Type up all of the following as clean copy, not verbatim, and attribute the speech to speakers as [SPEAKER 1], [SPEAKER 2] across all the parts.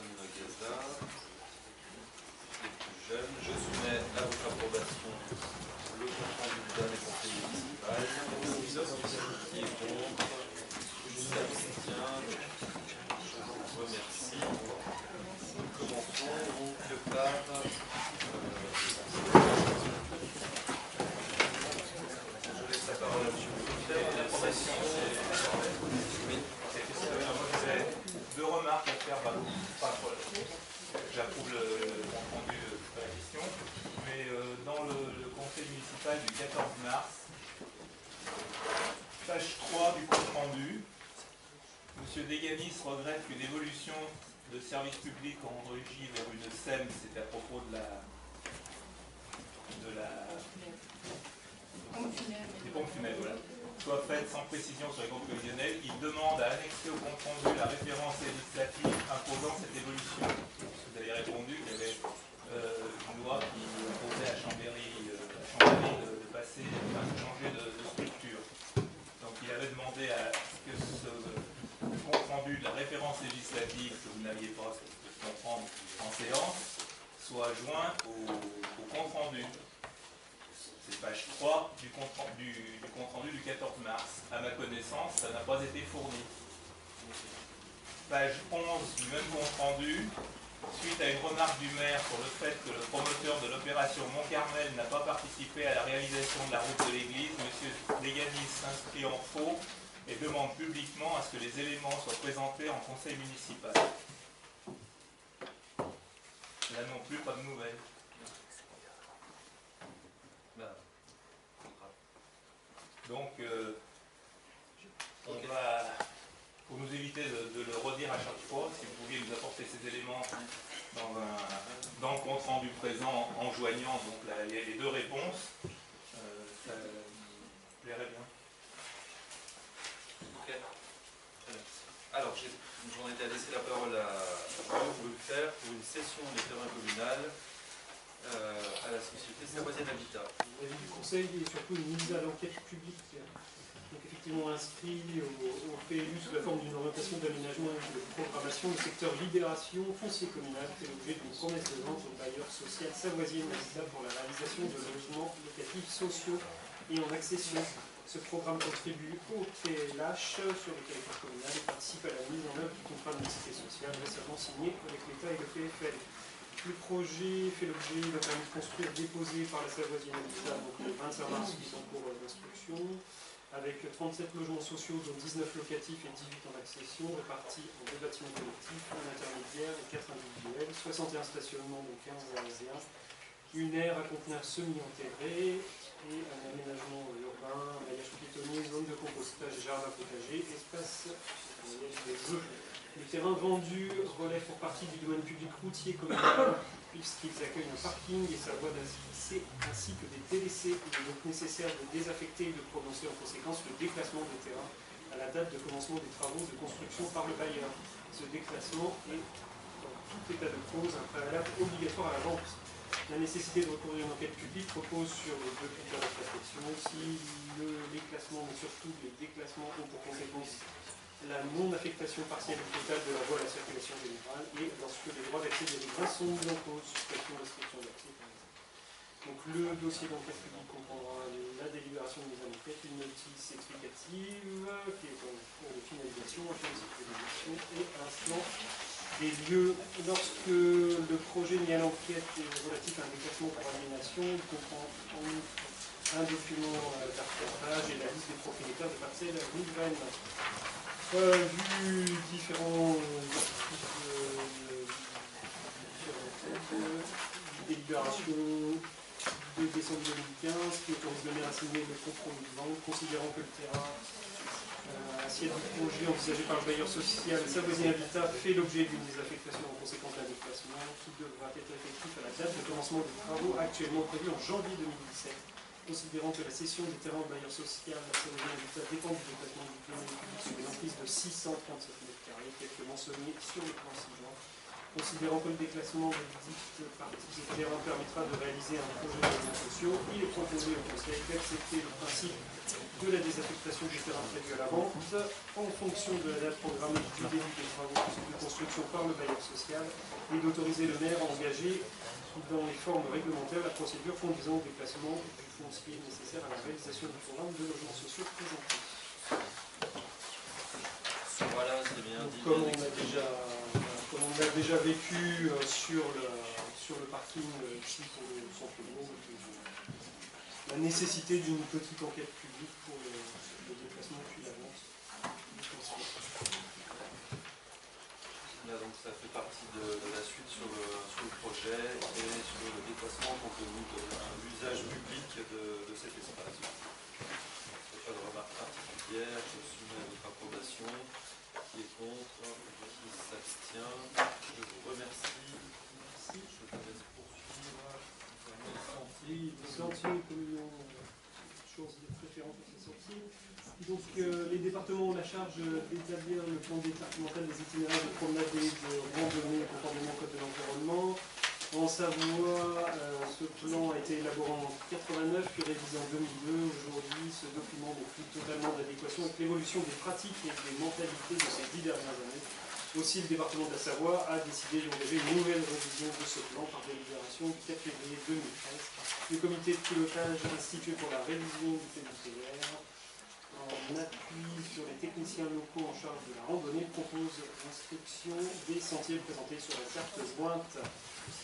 [SPEAKER 1] Antoine Gaza, les plus jeunes. Je soumets à votre approbation le compte rendu du dernier conseil municipal. Qui est contre? Qui s'abstient? Je vous remercie. Nous commençons donc par je laisse la parole à M.
[SPEAKER 2] L'approbation.
[SPEAKER 1] Oui.
[SPEAKER 2] Deux remarques à faire. J'approuve le compte rendu de la question, mais dans le conseil municipal du 14 mars, page 3 du compte rendu, M. Deganis regrette qu'une évolution de service public en régie vers une SEM, c'est à propos des pompes funèbres, voilà, soit faite sans précision sur les comptes prévisionnels. Il demande à annexer au compte rendu la référence législative imposant cette évolution. Vous avez répondu qu'il y avait une loi qui imposait à Chambéry de passer, de changer de structure. Donc il avait demandé à ce que ce compte rendu de la référence législative que vous n'aviez pas comprendre en séance soit joint au compte rendu. C'est page 3 du compte rendu du 14 mars. À ma connaissance, ça n'a pas été fourni. Page 11 du même compte rendu, suite à une remarque du maire sur le fait que le promoteur de l'opération Mont-Carmel n'a pas participé à la réalisation de la route de l'église, M. Deganis s'inscrit en faux et demande publiquement à ce que les éléments soient présentés en conseil municipal. Là non plus, pas de nouvelles. Donc, on va, pour nous éviter de le redire à chaque fois, si vous pouviez nous apporter ces éléments dans le compte rendu présent en joignant donc, les deux réponses, ça me plairait bien.
[SPEAKER 1] Ok. Alors, j'en étais à laisser la parole à Jean Bruxer pour une cession des terrains communales à la société Savoisienne Habitat.
[SPEAKER 3] L'avis du Conseil est surtout une mise à l'enquête publique, donc effectivement inscrit au PLU sous la forme d'une orientation d'aménagement et de programmation. Le secteur libération foncier communal fait l'objet d'une promesse de vente au bailleur social Savoisienne Habitat pour la réalisation de logements locatifs sociaux et en accession. Ce programme contribue au TLH sur le territoire communal et participe à la mise en œuvre du contrat de mixité sociale récemment signé avec l'État et le PFL. Le projet fait l'objet d'un permis de construire déposé par la Savoisienne Habitat donc le 25 mars qui est en cours d'instruction, avec 37 logements sociaux dont 19 locatifs et 18 en accession, répartis en 2 bâtiments collectifs, un intermédiaire et 4 individuels, 61 stationnements dont 15 arésiens, une aire à conteneur semi-enterré et un aménagement urbain, un maillage piétonnier, zone de compostage, jardin potager, espace des jeux. Le terrain vendu relève pour partie du domaine public routier communal, puisqu'ils accueillent un parking et sa voie d'accès, ainsi que des TLC. Il est donc nécessaire de désaffecter et de prononcer en conséquence le déclassement des terrains à la date de commencement des travaux de construction par le bailleur. Ce déclassement est, dans tout état de cause, un préalable obligatoire à la vente. La nécessité de recourir à une enquête publique repose sur les deux critères de prescription. Si le déclassement, mais surtout les déclassements, ont pour conséquence la non-affectation partielle ou totale de la voie à la circulation générale et lorsque les droits d'accès des riverains sont mis en cause, suspension, restriction d'accès par exemple. Donc le dossier d'enquête publique comprendra la délibération de mise en enquête, une notice explicative qui est en cours de finalisation, un plan de sécurisation et un plan des lieux. Lorsque le projet mis à l'enquête est relatif à un déclassement pour aliénation, il comprend en outre un document d'arbitrage et la liste des propriétaires de parcelles riveraines. Vu différents délibérations de décembre 2015 qui autorise le maire à signer le compromis de vente, considérant que le terrain assiette du projet envisagé par le bailleur social Savoisienne Habitat fait l'objet d'une désaffectation en conséquence d'un déplacement qui devra être effectif à la date de commencement des travaux actuellement prévus en janvier 2017. Considérant que la cession des terrains au bailleur social à Savoisienne Habitat dépend du déplacement du domaine public sur une emprise de 637 m², tel que mentionné sur le plan 6 juin, Considérant que le déclassement de dite partie de terrain permettra de réaliser un projet de logements sociaux, il est proposé au Conseil d'accepter le principe de la désaffectation du terrain prévu à la vente en fonction de la date programmée du début des travaux de construction par le bailleur social et d'autoriser le maire à engager dans les formes réglementaires la procédure conduisant au déplacement du foncier nécessaire à la réalisation du programme de logements sociaux présenté.
[SPEAKER 1] Voilà, c'est bien dit.
[SPEAKER 3] Comme on a déjà vécu sur le parking ici pour le centre-bourg, la nécessité d'une petite enquête publique pour le déplacement puis la vente.
[SPEAKER 1] Là, donc, ça fait partie de la suite sur le projet et sur le déplacement compte tenu de l'usage public de cet espace. Il n'y a pas de remarque particulière, je soumets à votre approbation. Qui est contre, qui s'abstient. Je vous remercie. Merci. Je vous laisse poursuivre.
[SPEAKER 3] Oui, les sentiers, comme ils ont chose de préférence pour ces sentiers. Donc, les départements ont la charge d'établir le plan départemental des itinéraires de promenade et de randonnée conformément au code de l'environnement. En Savoie, ce plan a été élaboré en 89 puis révisé en 2002. Aujourd'hui, ce document n'est plus totalement d'adéquation avec l'évolution des pratiques et des mentalités de ces 10 dernières années. Aussi, le département de la Savoie a décidé d'engager une nouvelle révision de ce plan par délibération du 4 février 2013. Le comité de pilotage institué pour la révision du PDCR, en appui sur les techniciens locaux en charge de la randonnée, propose l'inscription des sentiers présentés sur la carte jointe.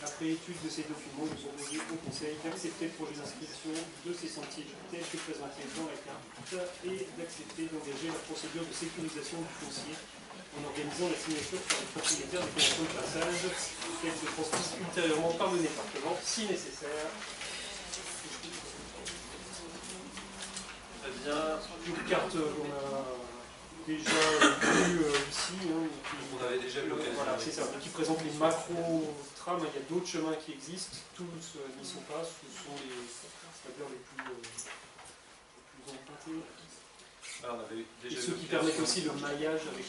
[SPEAKER 3] Après étude de ces documents, nous proposons au Conseil d'accepter le projet d'inscription de ces sentiers tels que présentés dans la carte et d'accepter d'engager la procédure de sécurisation du foncier en organisant la signature par les propriétaires des conventions de passage, telles que transmises ultérieurement par le département, si nécessaire.
[SPEAKER 1] Très bien.
[SPEAKER 3] Une carte qu'on a déjà vue ici.
[SPEAKER 1] On avait déjà eu l'occasion.
[SPEAKER 3] Voilà, c'est ça. Qui présente les macro-trames. Il y a d'autres chemins qui existent. Tous n'y sont pas. Ce sont les plus empruntés.
[SPEAKER 1] Ah, on avait déjà
[SPEAKER 3] et ceux qui permettent aussi le maillage avec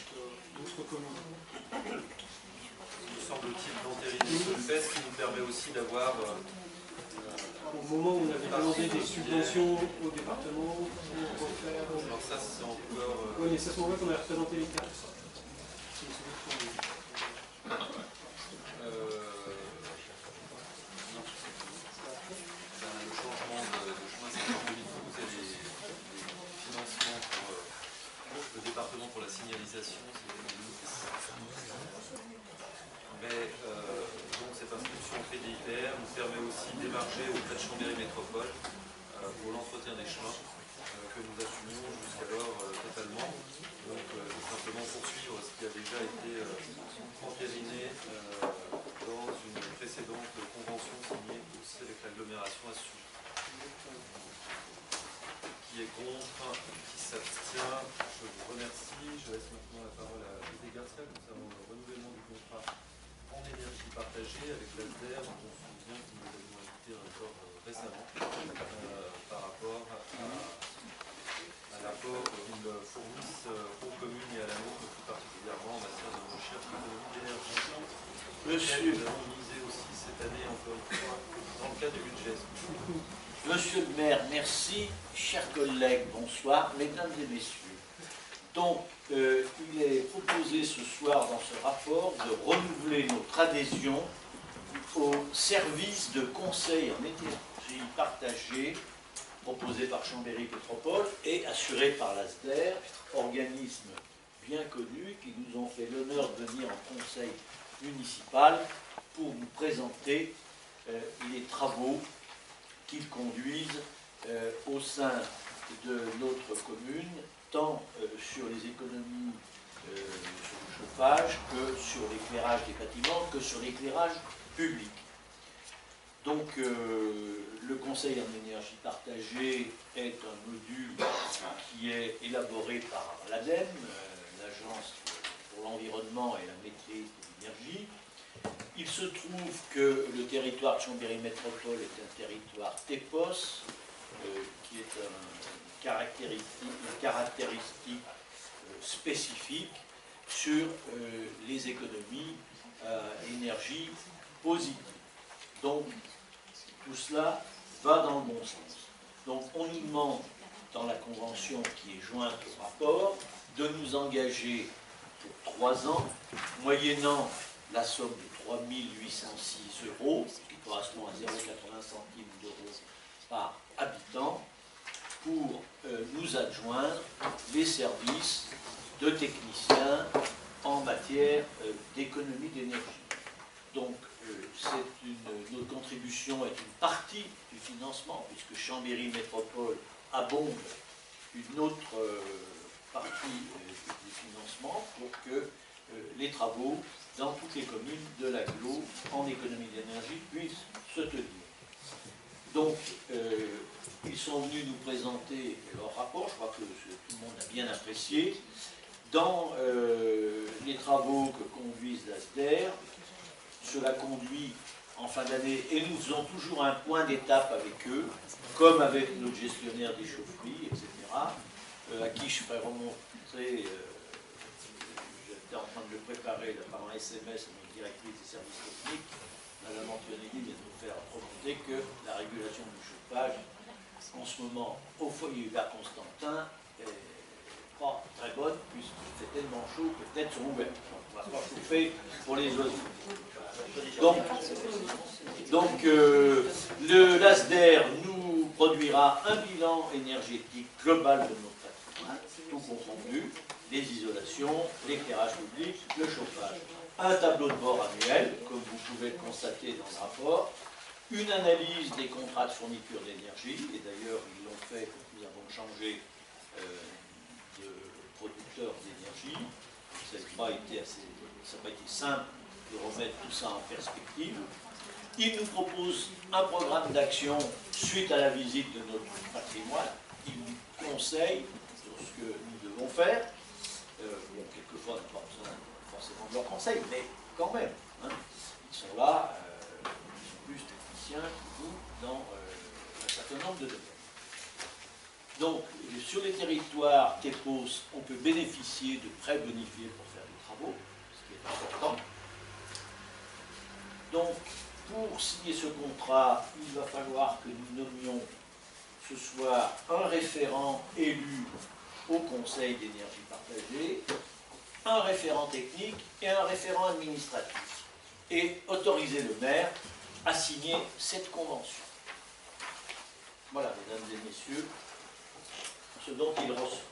[SPEAKER 3] d'autres communes.
[SPEAKER 1] Il semble-t-il d'entériner ce fait, ce qui nous permet aussi d'avoir...
[SPEAKER 3] au moment où on avait demandé des subventions au département pour refaire...
[SPEAKER 1] Alors ça, c'est encore...
[SPEAKER 3] Oui, mais c'est à ce moment-là qu'on a représenté les cartes.
[SPEAKER 1] Le changement de chemin, c'est en 2012 et les financements pour le département pour la signalisation, c'est 2010. Mais donc cette inscription au PDIPR nous permet aussi d'émarger auprès de Chambéry Métropole pour l'entretien des chemins que nous assumions jusqu'alors totalement. Donc simplement poursuivre ce qui a déjà été entériné dans une précédente convention signée aussi avec l'agglomération à ce sujet. Qui est contre, qui s'abstient, je vous remercie. Je laisse maintenant la parole à José Garcia concernant le renouvellement du contrat en énergie partagée avec l'ASDER, dont on se souvient que nous avons invité encore récemment par rapport à l'apport qu'ils fournissent aux communes et à la nôtre, plus particulièrement en matière de recherche d'économie d'énergie.
[SPEAKER 4] Monsieur,
[SPEAKER 1] nous avons misé aussi cette année, encore une fois, dans le cadre du budget.
[SPEAKER 4] Monsieur le maire, merci. Chers collègues, bonsoir. Mesdames et messieurs. Donc, il est proposé ce soir dans ce rapport de renouveler notre adhésion au service de conseil en énergie partagée proposé par Chambéry Métropole et assuré par l'ASDER, organisme bien connu qui nous ont fait l'honneur de venir en conseil municipal pour nous présenter les travaux qu'ils conduisent au sein de notre commune, tant sur les économies sur le chauffage que sur l'éclairage des bâtiments, que sur l'éclairage public. Donc le conseil en énergie partagée est un module qui est élaboré par l'ADEME, l'Agence pour l'environnement et la maîtrise de l'énergie. Il se trouve que le territoire de Chambéry Métropole est un territoire TEPOS, qui est une caractéristique spécifique sur les économies énergie positive. Donc, tout cela va dans le bon sens. Donc, on nous demande, dans la convention qui est jointe au rapport, de nous engager pour 3 ans, moyennant la somme de 3 806 €, qui correspond à 0,80 centimes d'euros par habitant, pour nous adjoindre les services de techniciens en matière d'économie d'énergie. Donc, notre contribution est une partie du financement, puisque Chambéry Métropole abonde une autre partie du financement pour que les travaux dans toutes les communes de l'agglo en économie d'énergie puissent se tenir. Donc, ils sont venus nous présenter leur rapport, je crois que tout le monde a bien apprécié. Dans les travaux que conduisent l'ASDER, cela conduit en fin d'année, et nous faisons toujours un point d'étape avec eux, comme avec notre gestionnaire des chaufferies, etc., à qui je ferai remontrer, j'étais en train de le préparer par un SMS à notre directrice des services techniques, Madame Antonelli vient de nous faire remonter que la régulation du chauffage, en ce moment, au foyer Hubert Constantin, est pas très bonne, puisqu'il fait tellement chaud que les fenêtres sont ouvertes. On ne va pas chauffer pour les oiseaux. Donc l'ASDER nous produira un bilan énergétique global de notre patrimoine, tout confondu, les isolations, l'éclairage public, le chauffage. Un tableau de bord annuel, comme vous pouvez le constater dans le rapport, une analyse des contrats de fourniture d'énergie, et d'ailleurs ils l'ont fait quand nous avons changé de producteur d'énergie. Ça n'a pas été simple de remettre tout ça en perspective. Il nous propose un programme d'action suite à la visite de notre patrimoine. Il nous conseille sur ce que nous devons faire. Bon, quelquefois, on n'a pas besoin forcément de leurs conseils, mais quand même, hein, ils sont là, ils sont plus techniciens que vous dans un certain nombre de domaines. Donc, sur les territoires TEPOS, on peut bénéficier de prêts bonifiés pour faire des travaux, ce qui est important. Donc, pour signer ce contrat, il va falloir que nous nommions ce soir un référent élu au Conseil d'énergie partagée, un référent technique et un référent administratif, et autoriser le maire à signer cette convention. Voilà, mesdames et messieurs, ce dont il reçoit.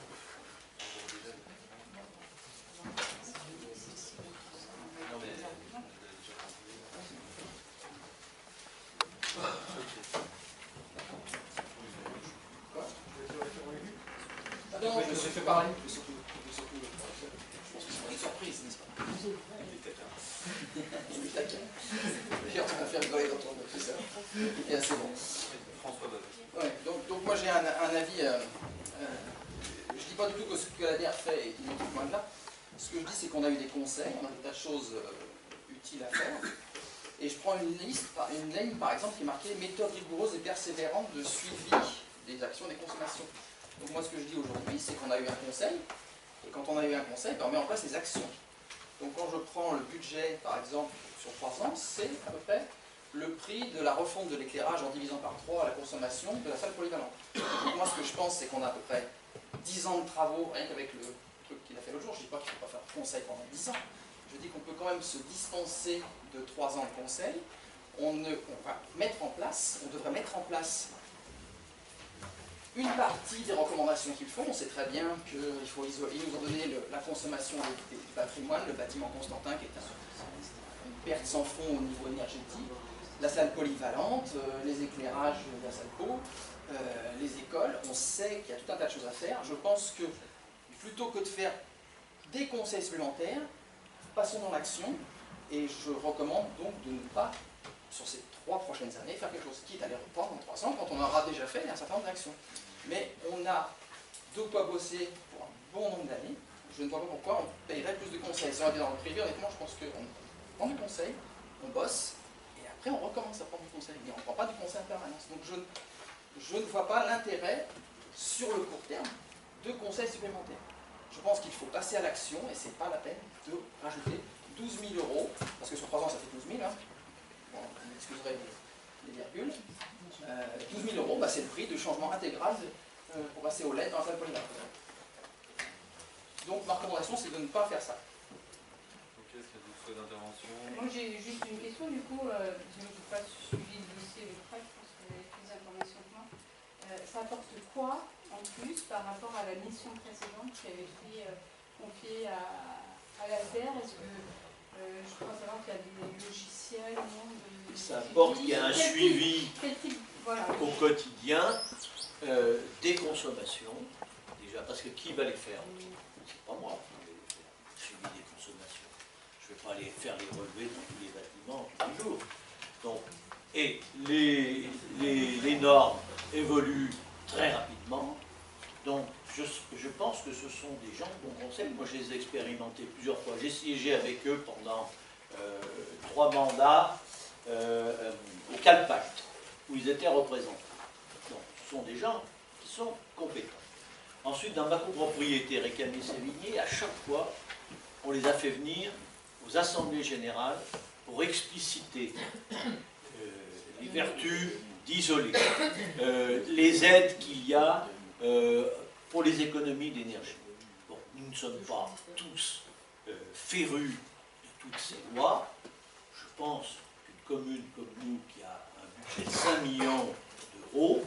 [SPEAKER 5] Ah non, je me suis fait parler, surtout. Je pense que c'est une surprise, n'est-ce pas? Il est taquin. D'ailleurs, on va faire rigoler quand on a fait ça. Et assez bon. Ouais, donc moi j'ai un avis. Je ne dis pas du tout que ce que l'ADER fait est inutile, loin de là. Ce que je dis, c'est qu'on a eu des conseils, on a des tas de choses utiles à faire. Et je prends une ligne par exemple qui est marquée méthode rigoureuse et persévérante de suivi des actions et des consommations. Donc moi ce que je dis aujourd'hui, c'est qu'on a eu un conseil, et quand on a eu un conseil, on met en place les actions. Donc quand je prends le budget par exemple sur 3 ans, c'est à peu près le prix de la refonte de l'éclairage en divisant par 3 la consommation de la salle polyvalente. Donc moi ce que je pense, c'est qu'on a à peu près 10 ans de travaux, rien qu'avec le truc qu'il a fait l'autre jour. Je ne dis pas qu'il ne faut pas faire de conseil pendant 10 ans. Je dis qu'on peut quand même se dispenser de 3 ans de conseil. On va mettre en place, on devrait mettre en place une partie des recommandations qu'ils font. On sait très bien qu'ils faut isoler. Ils nous ont donné la consommation du patrimoine, le bâtiment Constantin qui est une perte sans fond au niveau énergétique, la salle polyvalente, les éclairages de la salle po, les écoles. On sait qu'il y a tout un tas de choses à faire. Je pense que plutôt que de faire des conseils supplémentaires, passons dans l'action, et je recommande donc de ne pas, sur ces 3 prochaines années, faire quelque chose quitte à les reprendre dans 3 ans, quand on aura déjà fait un certain nombre d'actions. Mais on a de quoi bosser pour un bon nombre d'années. Je ne vois pas pourquoi on payerait plus de conseils. Si on était dans le privé, honnêtement, je pense qu'on prend du conseil, on bosse, et après on recommence à prendre du conseil. Mais on ne prend pas du conseil en permanence. Donc je ne vois pas l'intérêt, sur le court terme, de conseils supplémentaires. Je pense qu'il faut passer à l'action, et ce n'est pas la peine de rajouter 12 000 €, parce que sur 3 ans ça fait 12 000, hein. Bon, vous m'excuserez les virgules. 12 000 €, bah, c'est le prix de changement intégral pour passer au LED dans la salle polymère. Donc ma recommandation, c'est de ne pas faire ça.
[SPEAKER 1] Ok, est-ce qu'il y a d'autres souhaits d'intervention?
[SPEAKER 6] Moi j'ai juste une question du coup, je n'ai pas suivi le dossier de près, je pense que vous avez plus d'informations que moi. Ça apporte quoi en plus par rapport à la mission précédente qui avait été confiée à l'ALDER? Est-ce que je crois savoir qu'il y a des logiciels, non,
[SPEAKER 4] ça apporte qu'il y a un suivi
[SPEAKER 6] voilà,
[SPEAKER 4] au quotidien des consommations, déjà, parce que qui va les faire? C'est pas moi qui vais les faire, le suivi des consommations. Je ne vais pas aller faire les relevés dans tous les bâtiments tous les jours. Donc, et les normes évoluent très rapidement. Donc, je pense que ce sont des gens de bon conseil. Moi, je les ai expérimentés plusieurs fois. J'ai siégé avec eux pendant 3 mandats au Calpact, où ils étaient représentés. Donc, ce sont des gens qui sont compétents. Ensuite, dans ma copropriété Récamier-Sévigné, à chaque fois, on les a fait venir aux assemblées générales pour expliciter les vertus d'isoler, les aides qu'il y a pour les économies d'énergie. Bon, nous ne sommes pas tous férus de toutes ces lois. Je pense qu'une commune comme nous, qui a un budget de 5 millions d'euros,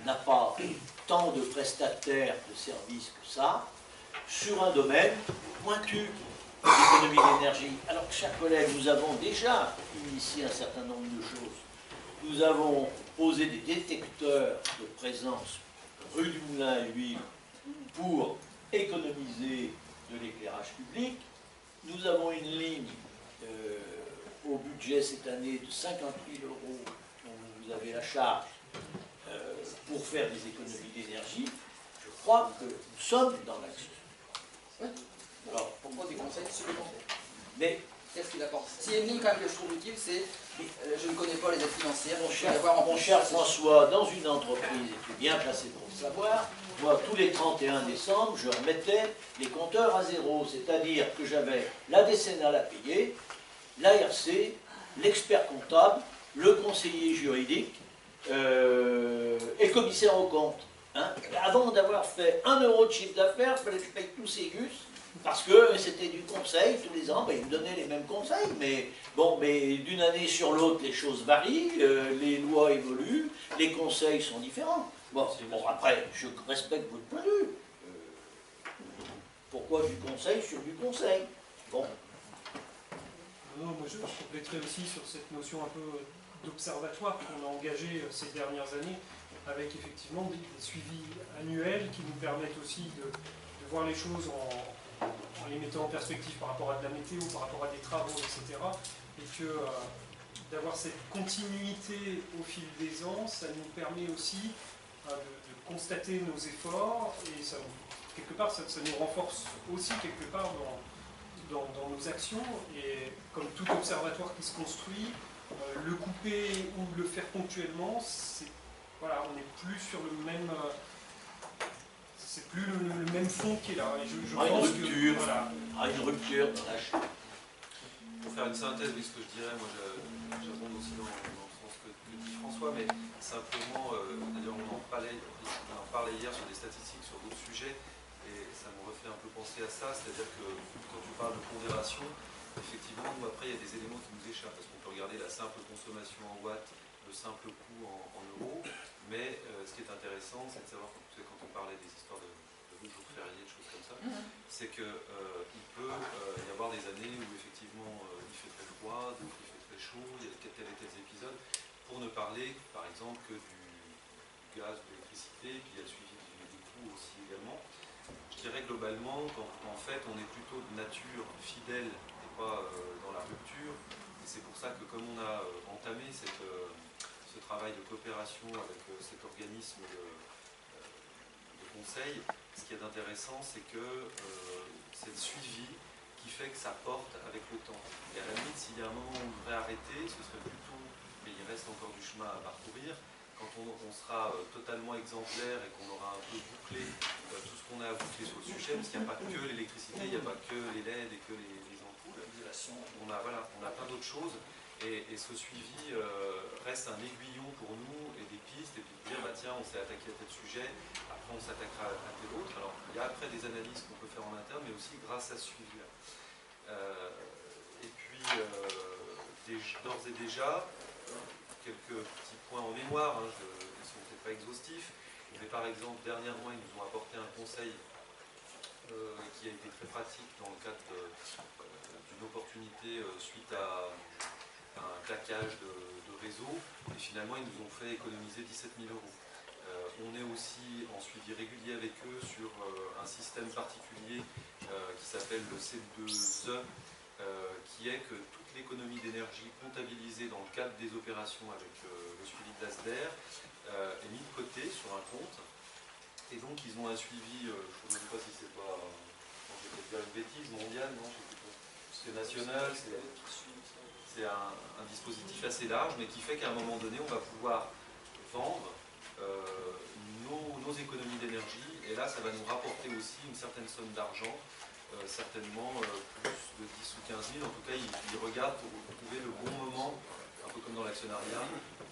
[SPEAKER 4] n'a pas tant de prestataires de services que ça, sur un domaine pointu d'économie d'énergie. Alors, chers collègues, nous avons déjà initié un certain nombre de choses. Nous avons posé des détecteurs de présence rue du Moulin à Huile pour économiser de l'éclairage public. Nous avons une ligne au budget cette année de 50 000 € dont vous avez la charge pour faire des économies d'énergie. Je crois que nous sommes dans l'action.
[SPEAKER 5] Oui.
[SPEAKER 4] Alors,
[SPEAKER 5] pourquoi des conseils sur le conseil?
[SPEAKER 4] Mais
[SPEAKER 5] qu'est-ce qu'il apporte? S'il y a une ligne quand même que je trouve utile, c'est je ne connais pas les aides financières.
[SPEAKER 4] Mon cher François, dans une entreprise, et tu es bien placé pour le savoir, moi, tous les 31 décembre, je remettais les compteurs à zéro, c'est-à-dire que j'avais la décennale à payer, l'ARC, l'expert comptable, le conseiller juridique et le commissaire aux comptes. Hein. Avant d'avoir fait 1 € de chiffre d'affaires, il fallait que je paye tous ces gus, parce que c'était du conseil tous les ans, ben, ils me donnaient les mêmes conseils, mais bon, mais d'une année sur l'autre, les choses varient, les lois évoluent, les conseils sont différents. Bon, après, je respecte votre point de vue. Pourquoi du conseil sur du conseil? Bon.
[SPEAKER 3] Non, moi je compléterai aussi sur cette notion un peu d'observatoire qu'on a engagé ces dernières années, avec effectivement des suivis annuels qui nous permettent aussi de voir les choses en les mettant en perspective par rapport à de la météo, par rapport à des travaux, etc. Et que d'avoir cette continuité au fil des ans, ça nous permet aussi de constater nos efforts, et ça, quelque part ça nous renforce aussi quelque part dans nos actions. Et comme tout observatoire qui se construit, le couper ou le faire ponctuellement, voilà, on n'est plus sur le même... c'est plus le même fond qui est là. Et je pense
[SPEAKER 4] une rupture,
[SPEAKER 3] que, voilà.
[SPEAKER 4] Une rupture dans la chaîne.
[SPEAKER 1] Pour faire une synthèse, oui, ce que je dirais, moi j'abonde aussi dans le sens que dit François, mais simplement, d'ailleurs on en parlait hier sur des statistiques, sur d'autres sujets, et ça me refait un peu penser à ça, c'est-à-dire que quand tu parles de pondération, effectivement, nous après il y a des éléments qui nous échappent, parce qu'on peut regarder la simple consommation en watts, le simple coût en euros, mais ce qui est intéressant, c'est de savoir, quand on parlait des histoires de jours fériés, de choses comme ça, c'est qu'il peut y avoir des années où effectivement il fait très froid, d'autres il fait très chaud, il y a tel et tel épisode, pour ne parler par exemple que du gaz, de l'électricité, puis il y a le suivi des coûts aussi également. Je dirais globalement qu'en fait on est plutôt de nature fidèle et pas dans la rupture, et c'est pour ça que comme on a entamé ce travail de coopération avec cet organisme de conseil, ce qui est intéressant, c'est que c'est le suivi qui fait que ça porte avec le temps. Et à la limite, s'il y a un moment où on devrait arrêter, ce serait plutôt, mais il reste encore du chemin à parcourir, quand on sera totalement exemplaire et qu'on aura un peu bouclé tout ce qu'on a à boucler sur le sujet, parce qu'il n'y a pas que l'électricité, il n'y a pas que les LED et que les ampoules. on a plein d'autres choses. Et ce suivi reste un aiguillon pour nous et des pistes, et puis de dire, bah, tiens, on s'est attaqué à tel sujet, après on s'attaquera à tel autre. Alors, il y a après des analyses qu'on peut faire en interne, mais aussi grâce à ce suivi-là. Et puis, d'ores et déjà, quelques petits points en mémoire, qui ne sont peut-être pas exhaustifs, mais par exemple, dernièrement, ils nous ont apporté un conseil qui a été très pratique dans le cadre d'une opportunité suite à un claquage de réseau, et finalement ils nous ont fait économiser 17 000 euros. On est aussi en suivi régulier avec eux sur un système particulier qui s'appelle le C2E, qui est que toute l'économie d'énergie comptabilisée dans le cadre des opérations avec le suivi de l'ASDER est mise de côté sur un compte, et donc ils ont un suivi, je ne sais pas si c'est pas, je vais peut-être dire une bêtise, mondial, non, c'est national, c'est un dispositif assez large, mais qui fait qu'à un moment donné, on va pouvoir vendre nos économies d'énergie, et là, ça va nous rapporter aussi une certaine somme d'argent, certainement plus de 10 ou 15 000. En tout cas, ils regardent pour trouver le bon moment, un peu comme dans l'actionnariat,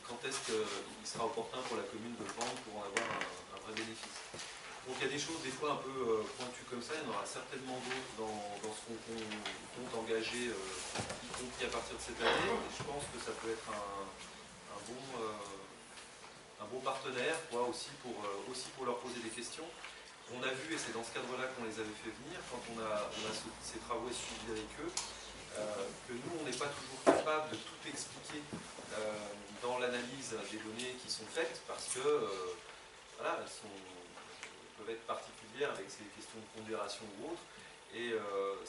[SPEAKER 1] quand est-ce qu'il sera opportun pour la commune de vendre pour en avoir un vrai bénéfice. Donc il y a des choses des fois un peu pointues comme ça, il y en aura certainement d'autres dans ce qu'on compte engager, y compris à partir de cette année, et je pense que ça peut être un bon partenaire, quoi, aussi pour leur poser des questions. On a vu, et c'est dans ce cadre-là qu'on les avait fait venir, quand on a ces travaux suivis avec eux, que nous, on n'est pas toujours capable de tout expliquer dans l'analyse des données qui sont faites, parce que, voilà, elles peuvent être particulières avec ces questions de pondération ou autres, et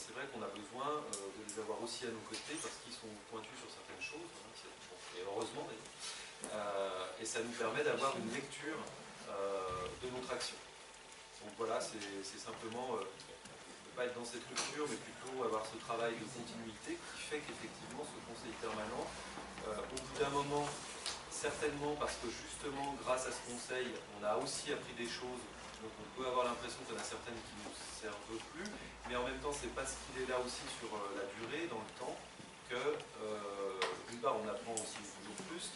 [SPEAKER 1] c'est vrai qu'on a besoin de les avoir aussi à nos côtés parce qu'ils sont pointus sur certaines choses, et heureusement d'ailleurs, et ça nous permet d'avoir une lecture de notre action. Donc voilà, c'est simplement ne pas être dans cette rupture, mais plutôt avoir ce travail de continuité qui fait qu'effectivement ce conseil permanent, au bout d'un moment, certainement parce que justement grâce à ce conseil, on a aussi appris des choses. Donc on peut avoir l'impression qu'il y en a certaines qui ne nous servent plus, mais en même temps c'est parce qu'il est là aussi sur la durée, dans le temps, que d'une part on apprend aussi toujours plus,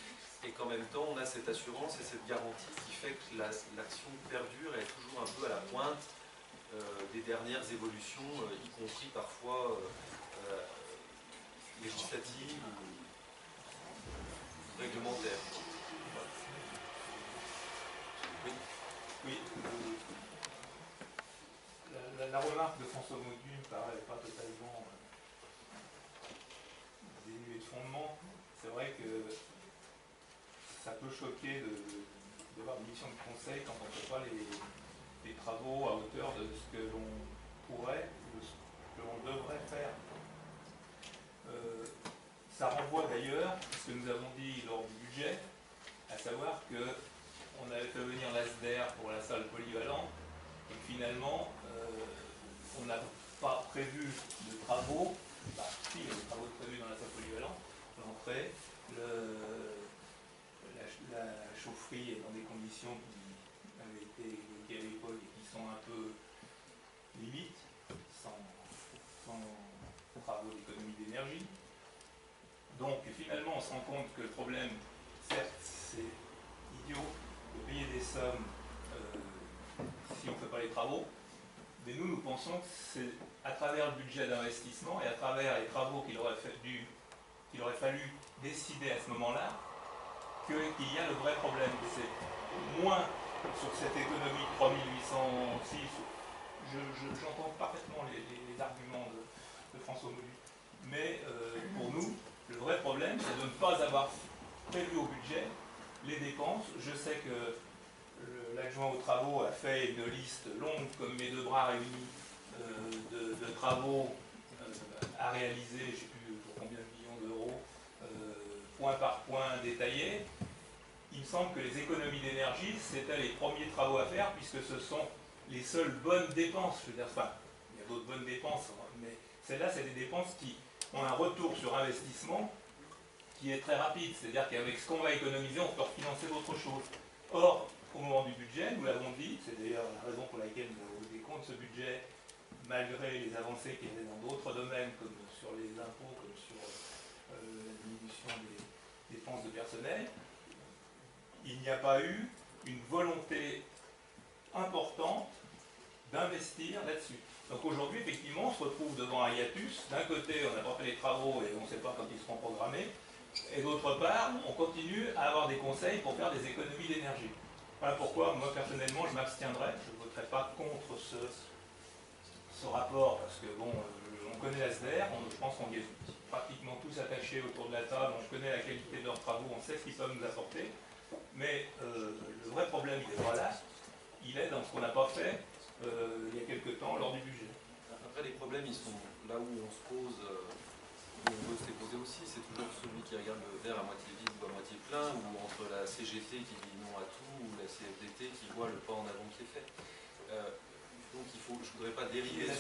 [SPEAKER 1] et qu'en même temps on a cette assurance et cette garantie qui fait que l'action perdure et est toujours un peu à la pointe des dernières évolutions, y compris parfois législatives ou réglementaires.
[SPEAKER 2] Oui. La remarque de François Maudu me paraît pas totalement dénuée de fondement. C'est vrai que ça peut choquer d'avoir une mission de conseil quand on ne fait pas les travaux à hauteur de ce que l'on pourrait, de ce que l'on devrait faire. Ça renvoie d'ailleurs à ce que nous avons dit lors du budget, à savoir qu'on avait fait venir l'ASDER pour la salle polyvalente, et que finalement, on n'a pas prévu de travaux, si, il y a des travaux prévus dans la salle polyvalente, l'entrée, la chaufferie est dans des conditions qui avaient été évoquées à l'époque et qui sont un peu limites, sans travaux d'économie d'énergie. Donc finalement on se rend compte que le problème, certes c'est idiot de payer des sommes si on ne fait pas les travaux, mais nous pensons que c'est à travers le budget d'investissement et à travers les travaux qu'il aurait fallu décider à ce moment-là qu'il y a le vrai problème. C'est moins sur cette économie de 3806, j'entends parfaitement les arguments de François Maudu, mais pour nous, le vrai problème, c'est de ne pas avoir prévu au budget les dépenses. Je sais que l'adjoint aux travaux a fait une liste longue, comme mes deux bras réunis, de travaux à réaliser, je ne sais plus pour combien de millions d'euros, point par point détaillés. Il me semble que les économies d'énergie, c'était les premiers travaux à faire, puisque ce sont les seules bonnes dépenses. Je veux dire, enfin, il y a d'autres bonnes dépenses, mais celles-là, c'est des dépenses qui ont un retour sur investissement qui est très rapide. C'est-à-dire qu'avec ce qu'on va économiser, on peut refinancer d'autres choses. Or, au moment du budget, nous l'avons dit, c'est d'ailleurs la raison pour laquelle nous avons voté contre ce budget malgré les avancées qu'il y avait dans d'autres domaines, comme sur les impôts, comme sur la diminution des dépenses de personnel, il n'y a pas eu une volonté importante d'investir là-dessus. Donc aujourd'hui, effectivement, on se retrouve devant un hiatus. D'un côté, on n'a pas fait les travaux et on ne sait pas quand ils seront programmés. Et d'autre part, on continue à avoir des conseils pour faire des économies d'énergie. Voilà pourquoi, moi, personnellement, je m'abstiendrai. Je ne voterai pas contre ce rapport, parce que, bon, on connaît l'ASDER, je pense qu'on y est pratiquement tous attachés autour de la table, on connaît la qualité de leurs travaux, on sait ce qu'ils peuvent nous apporter. Mais le vrai problème, il est voilà, il est dans ce qu'on n'a pas fait il y a quelque temps lors du budget.
[SPEAKER 1] Après, les problèmes, ils sont là où on se pose, où on veut se les poser aussi. C'est toujours celui qui regarde le verre à moitié vide ou à moitié plein, ou entre la CGT qui dit non à tout, ou la CFDT qui voit le pas en avant qui est fait. Donc je ne voudrais pas dériver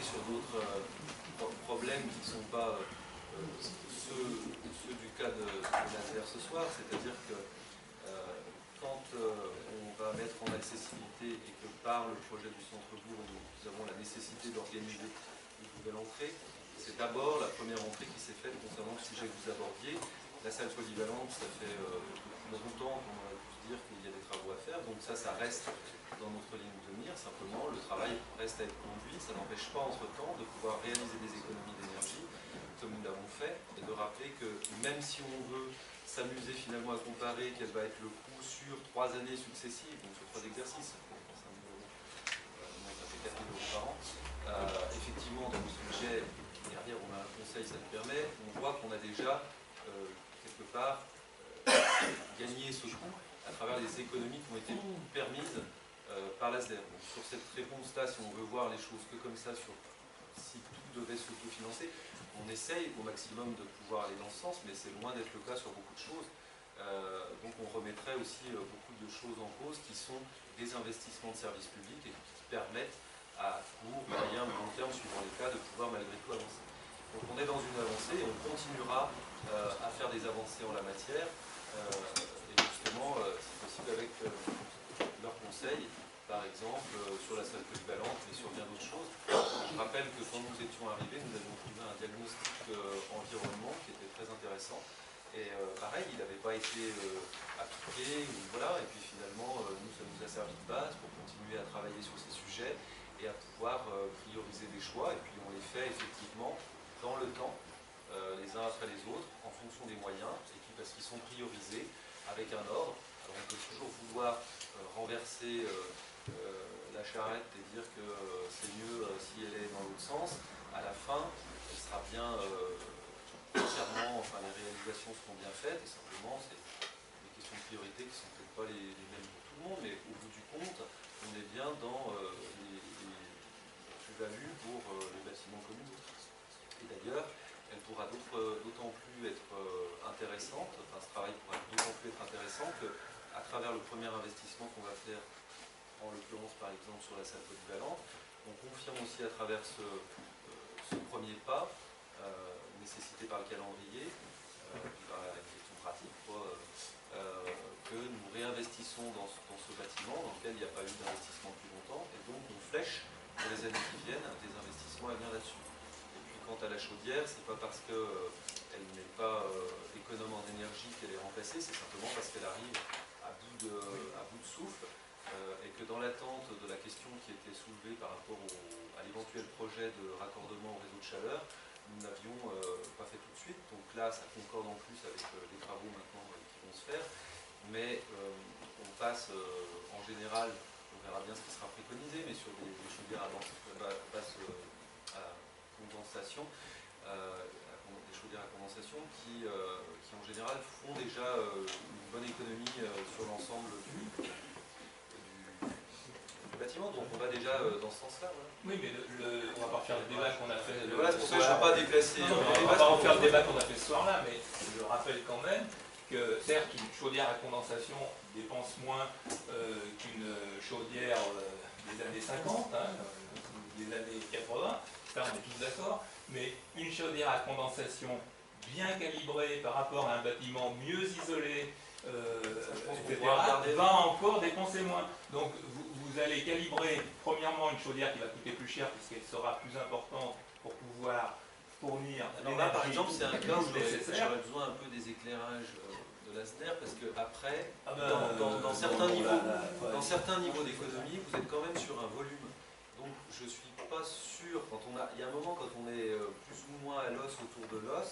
[SPEAKER 1] sur d'autres problèmes qui ne sont pas ceux du cas de l'ASDER ce soir, c'est-à-dire que quand on va mettre en accessibilité et que par le projet du centre-bourg, nous avons la nécessité d'organiser une nouvelle entrée, c'est d'abord la première entrée qui s'est faite concernant le sujet que vous abordiez. La salle polyvalente, ça fait longtemps qu'on aurait pu se dire qu'il y a des travaux à faire, donc ça reste dans notre ligne de mire. Simplement, le travail reste à être conduit, ça n'empêche pas entre-temps de pouvoir réaliser des économies d'énergie, comme nous l'avons fait, et de rappeler que même si on veut s'amuser finalement à comparer quel va être le coût sur 3 années successives, donc sur 3 exercices, ça fait 4 000 € par an, effectivement, dans le budget, derrière on a un conseil, ça nous permet, on voit qu'on a déjà quelque part gagné ce coût à travers les économies qui ont été permises par l'ASDER. Donc sur cette réponse-là, si on veut voir les choses que comme ça, si tout devait s'autofinancer, on essaye au maximum de pouvoir aller dans ce sens, mais c'est loin d'être le cas sur beaucoup de choses. Donc on remettrait aussi beaucoup de choses en cause qui sont des investissements de services publics et qui permettent à court, moyen, long terme, suivant les cas, de pouvoir malgré tout avancer. Donc on est dans une avancée et on continuera à faire des avancées en la matière, et justement, si possible, avec leurs conseils, par exemple, sur la salle polyvalente, mais sur bien d'autres choses. Je rappelle que quand nous étions arrivés, nous avions trouvé un diagnostic environnement qui était très intéressant. Et pareil, il n'avait pas été appliqué, voilà, et puis finalement, nous, ça nous a servi de base pour continuer à travailler sur ces sujets et à pouvoir prioriser des choix, et puis on les fait effectivement dans le temps, les uns après les autres, en fonction des moyens, et puis parce qu'ils sont priorisés avec un ordre. Alors on peut toujours vouloir renverser la charrette et dire que c'est mieux si elle est dans l'autre sens. À la fin, elle sera bien entièrement, enfin les réalisations seront bien faites, et simplement c'est des questions de priorité qui ne sont peut-être pas les mêmes pour tout le monde, mais au bout du compte, on est bien dans les plus-values pour les bâtiments communaux. Et d'ailleurs, elle pourra d'autant plus être intéressante, enfin ce travail pourra d'autant plus être intéressant qu'à travers le premier investissement qu'on va faire, en l'occurrence par exemple sur la salle polyvalente, on confirme aussi à travers ce premier pas, nécessité par le calendrier, par la question pratique, que nous réinvestissons dans ce bâtiment dans lequel il n'y a pas eu d'investissement depuis longtemps, et donc on flèche pour les années qui viennent des investissements à venir là-dessus. Et puis quant à la chaudière, c'est pas parce qu'elle n'est pas économe en énergie qu'elle est remplacée, c'est simplement parce qu'elle arrive à bout de souffle, et que dans l'attente de la question qui était soulevée par rapport à l'éventuel projet de raccordement au réseau de chaleur, nous n'avions pas fait tout de suite. Donc là, ça concorde en plus avec les travaux maintenant qui vont se faire, mais on passe en général, on verra bien ce qui sera préconisé, mais sur des chaudières à basse condensation, des chaudières à condensation qui en général font déjà une bonne économie sur l'ensemble du bâtiment, donc on va déjà dans ce sens-là. Voilà.
[SPEAKER 2] Oui, mais on va pas faire le débat qu'on a fait.
[SPEAKER 1] Voilà, c'est pour ça que je ne veux pas déplacer.
[SPEAKER 2] Non, on va pas en faire le débat qu'on a fait ce soir-là, mais je rappelle quand même que certes, une chaudière à condensation dépense moins qu'une chaudière des années 50, des années 80, ça on est tous d'accord, mais une chaudière à condensation bien calibrée par rapport à un bâtiment mieux isolé, etc., va encore dépenser moins. Donc vous allez calibrer premièrement une chaudière qui va coûter plus cher puisqu'elle sera plus importante pour pouvoir fournir
[SPEAKER 1] alors là, par exemple, c'est un cas où
[SPEAKER 2] nécessaire.
[SPEAKER 1] j'aurais besoin un peu des éclairages de l'ASNER parce que après, dans certains niveaux d'économie, vous êtes quand même sur un volume. Donc je suis pas sûr, il y a un moment quand on est plus ou moins à l'os autour de l'os,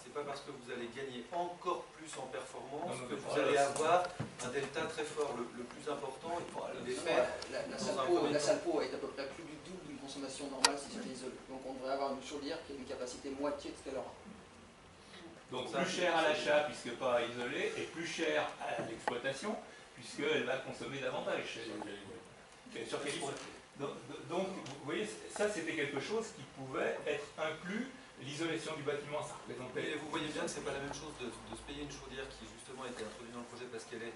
[SPEAKER 1] c'est pas parce que vous allez gagner encore plus en performance que vous allez avoir un delta très fort. Le plus important, il est fait.
[SPEAKER 5] La Salpo est à peu près plus du double d'une consommation normale si c'était isolé. Donc on devrait avoir une chaudière qui a une capacité moitié de ce qu'elle aura.
[SPEAKER 2] Donc plus cher à l'achat puisque pas isolée, et plus cher à l'exploitation puisqu'elle va consommer davantage. Donc vous voyez, ça c'était quelque chose qui pouvait être inclus. L'isolation du bâtiment, ça représentait...
[SPEAKER 1] Mais vous voyez bien que ce n'est pas la même chose de se payer une chaudière qui justement a été introduite dans le projet parce qu'elle est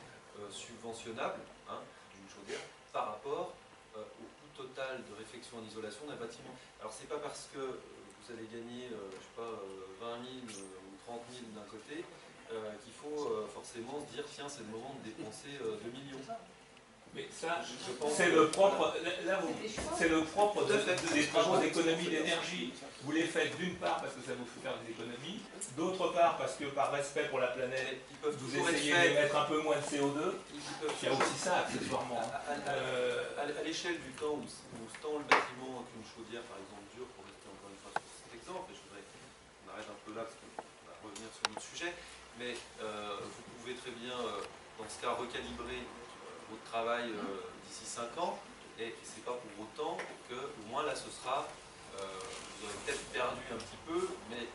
[SPEAKER 1] subventionnable, hein, d'une chaudière, par rapport au coût total de réfection en isolation d'un bâtiment. Alors c'est pas parce que vous allez gagner, je sais pas, 20 000 ou 30 000 d'un côté, qu'il faut forcément se dire, tiens, c'est le moment de dépenser 2 millions.
[SPEAKER 2] Mais ça, c'est le propre, c'est le propre des travaux d'économie d'énergie. Vous les faites d'une part parce que ça vous fait faire des économies, d'autre part parce que par respect pour la planète, vous essayez d'émettre un peu moins de CO2. Il y a aussi ça accessoirement.
[SPEAKER 1] À l'échelle du temps où tant le bâtiment qu'une chaudière, par exemple, dure, pour rester encore une fois sur cet exemple, et je voudrais qu'on arrête un peu là parce qu'on va revenir sur notre sujet, mais vous pouvez très bien, dans ce cas, recalibrer votre travail d'ici 5 ans, et c'est pas pour autant que, au moins là ce sera, vous aurez peut-être perdu un petit peu, mais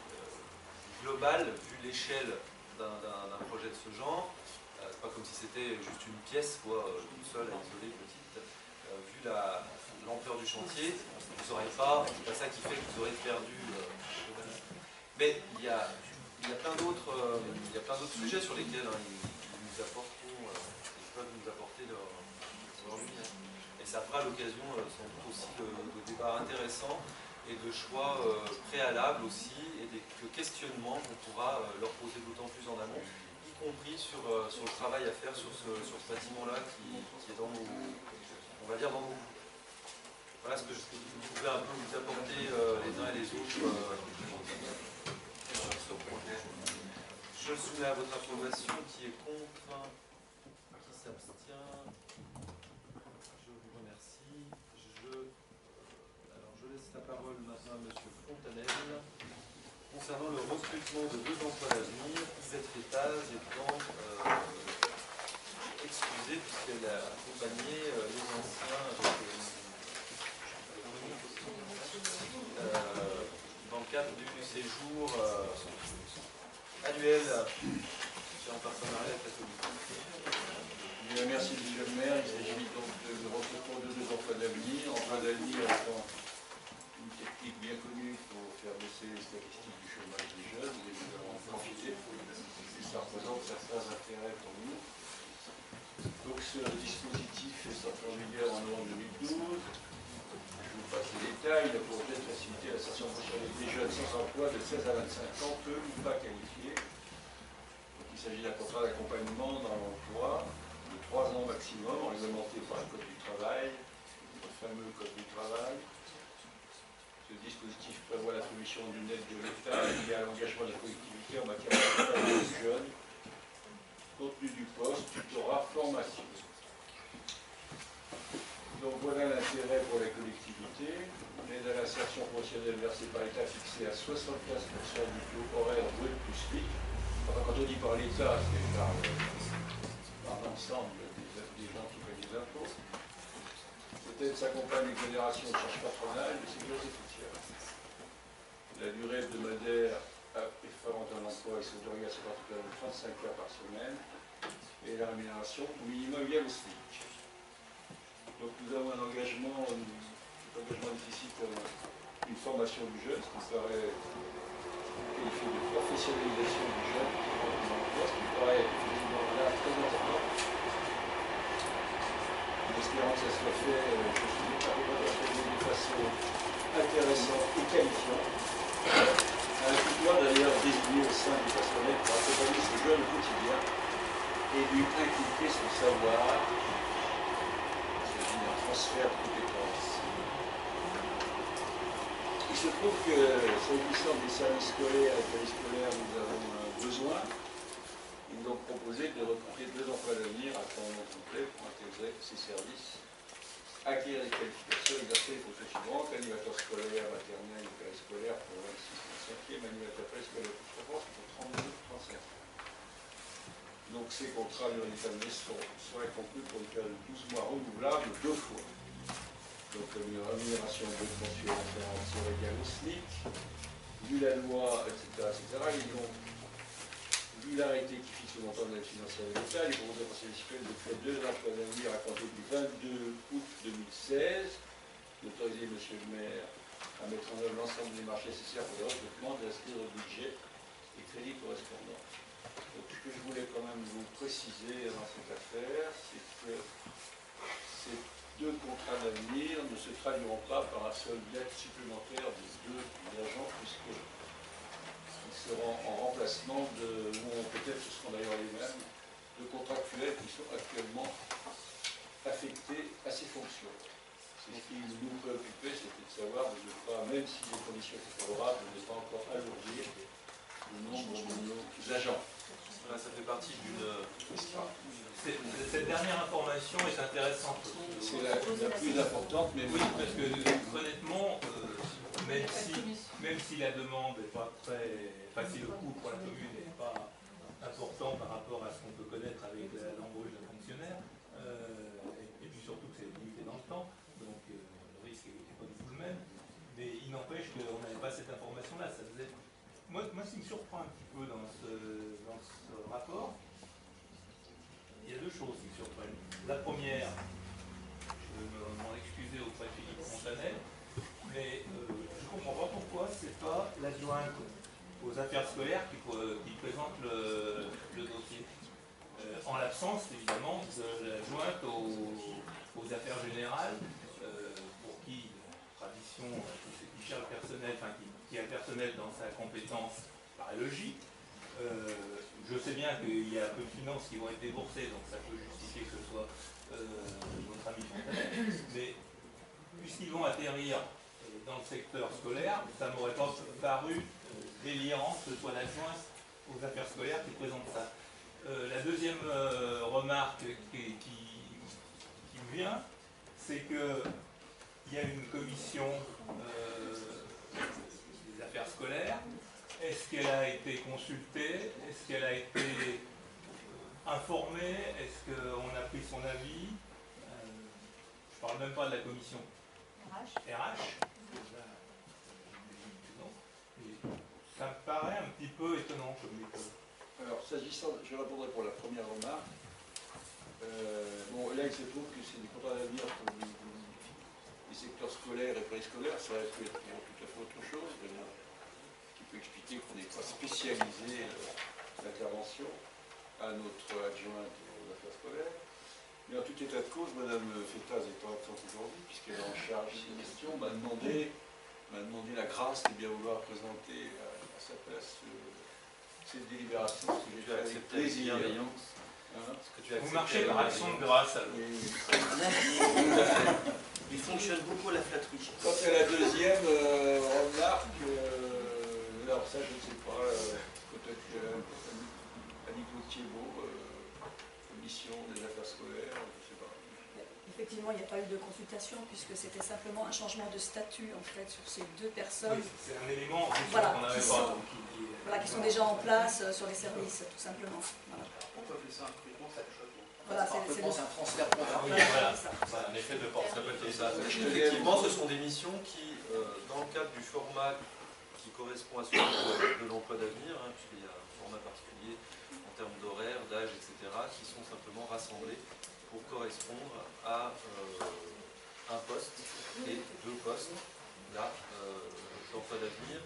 [SPEAKER 1] global, vu l'échelle d'un projet de ce genre, c'est pas comme si c'était juste une pièce, quoi, toute seule, à isoler, petite, vu l'ampleur du chantier, vous n'aurez pas, c'est pas ça qui fait que vous aurez perdu. Mais il y a plein d'autres sujets sur lesquels ils nous apporteront, peuvent nous apporter leur lumière. Et ça fera l'occasion sans doute aussi de débats intéressants et de choix préalables aussi et de questionnements qu'on pourra leur poser d'autant plus en amont, y compris sur le travail à faire sur ce bâtiment-là qui est dans nos, on va dire dans nos... Voilà ce que je pouvais un peu vous apporter les uns et les autres sur ce projet. Je le soumets à votre approbation. Qui est contre? S'abstient. Je vous remercie. Alors je laisse la parole maintenant à M. Fontanel concernant le recrutement de 2 emplois d'avenir, Yvette Fétaz étant excusée puisqu'elle a accompagné les anciens dans le cadre du séjour annuel en partenariat avec la Commission.
[SPEAKER 7] Merci Monsieur le maire. Il s'agit donc de recrutement de 2 emplois d'avenir. Emploi d'avenir étant une technique bien connue pour faire baisser les statistiques du chômage des jeunes. Et nous allons en profiter. Ça représente certains intérêts pour nous. Donc ce dispositif est sorti en vigueur en novembre 2012. Je vous passe les détails. Il a pour objet de faciliter l'insertion professionnelle des jeunes sans emploi de 16 à 25 ans, peu ou pas qualifiés. Donc il s'agit d'un contrat d'accompagnement dans l'emploi. 3 ans maximum, réglementé par le Code du travail, le fameux Code du travail. Ce dispositif prévoit l'attribution d'une aide de l'État liée à l'engagement de la collectivité en matière d'accompagnement des jeunes, contenu du poste, tutorat, formation. Donc voilà l'intérêt pour la collectivité. L'aide à l'insertion professionnelle versée par l'État fixée à 75% du taux horaire brut plus SMIC. Enfin, quand on dit par l'État, c'est par l'ensemble des gens qui payent les impôts. Cette aide s'accompagne d'exonération de charges patronales et de sécurité sociale. La durée hebdomadaire afférente à l'emploi est autorisée à 35 heures par semaine et la rémunération au minimum égale au SMIC. Donc nous avons un engagement difficile comme une formation du jeune, ce qui paraît qualifié de professionnalisation du jeune, ce qui paraît effectivement là très important. En espérant que ça soit fait, je suis de façon intéressante et qualifiante. Un tuteur d'ailleurs désigné au sein du personnel pour accompagner ces jeunes au quotidien et lui inculquer son savoir, c'est-à-dire un transfert de compétences. Il se trouve que, s'agissant des services scolaires et périscolaires, nous avons un besoin. Ils nous ont proposé de recruter 2 emplois d'avenir à temps complet pour intégrer ces services, acquérir les qualifications, exercer les fonctions suivantes: animateur scolaire, maternel et périscolaire pour 26,5e, animateur périscolaire pour 32,35. Donc ces contrats durant l'état seraient conclus pour une période de 12 mois renouvelable 2 fois. Donc une rémunération brute mensuelle inférente serait égale au SMIC, vu la loi, etc. Et donc, vu l'arrêté qui fixe le montant de l'aide financière de l'État, il est proposé au Conseil municipal de créer 2 emplois d'avenir à compter du 22 août 2016, d'autoriser M. le maire à mettre en œuvre l'ensemble des marches nécessaires pour le recrutement, de l'inscrire au budget et crédits correspondants. Donc ce que je voulais quand même vous préciser dans cette affaire, c'est que ces 2 contrats d'avenir ne se traduiront pas par un seul dette supplémentaire des 2 agents, puisqu'ils seront en remplacement de, ou peut-être ce seront d'ailleurs les mêmes, de contractuels qui sont actuellement affectés à ces fonctions. C'est ce qui nous préoccupait, c'était de savoir de ne pas, même si les conditions étaient favorables, de ne pas encore alourdir le nombre de nos agents.
[SPEAKER 1] Voilà, ça fait partie d'une...
[SPEAKER 2] Cette dernière information est intéressante.
[SPEAKER 7] C'est la plus importante, mais
[SPEAKER 2] oui, parce que honnêtement, même si la demande n'est pas très... Enfin, si le coût pour la commune n'est pas important par rapport à ce qu'on peut connaître avec l'embauche d'un fonctionnaire, et puis surtout que c'est limité dans le temps, donc le risque n'est pas du tout le même, mais il n'empêche qu'on n'avait pas cette information-là. Moi, ce qui me surprend un petit peu dans ce rapport, il y a 2 choses qui me surprennent. La première, je vais m'en excuser auprès de Philippe Fontanel, mais je ne comprends pas pourquoi c'est pas l'adjointe aux affaires scolaires qui présente le dossier. En l'absence, évidemment, de l'adjointe aux affaires générales, pour qui, tradition, qui gère le personnel, enfin qui a le personnel dans sa compétence, paraît logique. Je sais bien qu'il y a peu de finances qui vont être déboursées, donc ça peut justifier que ce soit notre ami Fontanel, mais puisqu'ils vont atterrir dans le secteur scolaire, ça ne m'aurait pas paru délirant que ce soit l'adjointe aux affaires scolaires qui présente ça. La deuxième remarque qui me vient, c'est qu'il y a une commission des affaires scolaires. Est-ce qu'elle a été consultée? Est-ce qu'elle a été informée? Est-ce qu'on a pris son avis? Je ne parle même pas de la commission RH. Ça me paraît un petit peu étonnant comme méthode.
[SPEAKER 7] Alors, s'agissant, je répondrai pour la première remarque. Bon, là, il se trouve que c'est des contrats d'avenir pour les secteurs scolaires et périscolaires. Ça aurait pu être tout à fait autre chose. Qui peut expliquer qu'on n'est pas spécialisé l'intervention à notre adjointe aux affaires scolaires. Mais en tout état de cause, Mme Fétaz étant absente aujourd'hui, puisqu'elle est en charge de ces questions, m'a demandé la grâce de bien vouloir présenter à sa place cette délibération, ce que j'ai fait avec plaisir.
[SPEAKER 2] Vous marchez par action de grâce.
[SPEAKER 8] Il fonctionne beaucoup à la flatterie.
[SPEAKER 7] Quant à la deuxième remarque, alors ça je ne sais pas, peut-être Annick Gauthier-Beau, commission des affaires scolaires, je ne sais pas. Bon.
[SPEAKER 9] Effectivement, il n'y a pas eu de consultation puisque c'était simplement un changement de statut en fait sur ces 2 personnes.
[SPEAKER 2] Oui, c'est un élément
[SPEAKER 9] voilà,
[SPEAKER 2] qu'on n'avait pas.
[SPEAKER 9] Qui sont déjà en place sur les services, tout simplement. Voilà.
[SPEAKER 5] On peut appeler ça un recrutement, ça touche à tout.
[SPEAKER 9] Voilà,
[SPEAKER 5] c'est un transfert programme.
[SPEAKER 1] Oui, voilà. En effet, de porte, ça peut être ça. Effectivement, ce sont des missions qui, dans le cadre du format qui correspond à celui de l'emploi d'avenir, hein, puisqu'il y a un format particulier en termes d'horaire, d'âge, etc., qui sont simplement rassemblés pour correspondre à un poste et 2 postes, là, d'emploi d'avenir.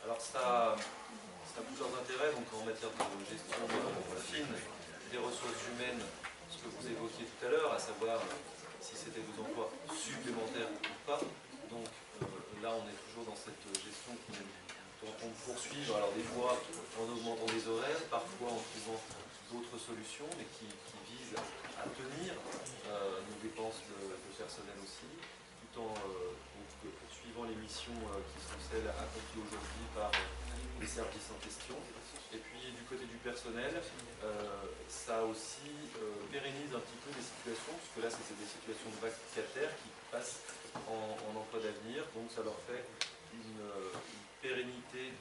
[SPEAKER 1] Alors ça a plusieurs intérêts, donc en matière de gestion fine des ressources humaines, ce que vous évoquiez tout à l'heure, à savoir si c'était 2 emplois supplémentaires ou pas. Donc là, on est toujours dans cette gestion qu'on tente de poursuivre, alors des fois en augmentant les horaires, parfois en trouvant d'autres solutions, mais qui visent à tenir nos dépenses de personnel aussi, tout en poursuivant les missions qui sont celles accomplies aujourd'hui par les services en question. Et puis du côté du personnel, ça aussi pérennise un petit peu les situations, puisque là c'est des situations de vacataires qui passent en emploi d'avenir, donc ça leur fait une pérennité,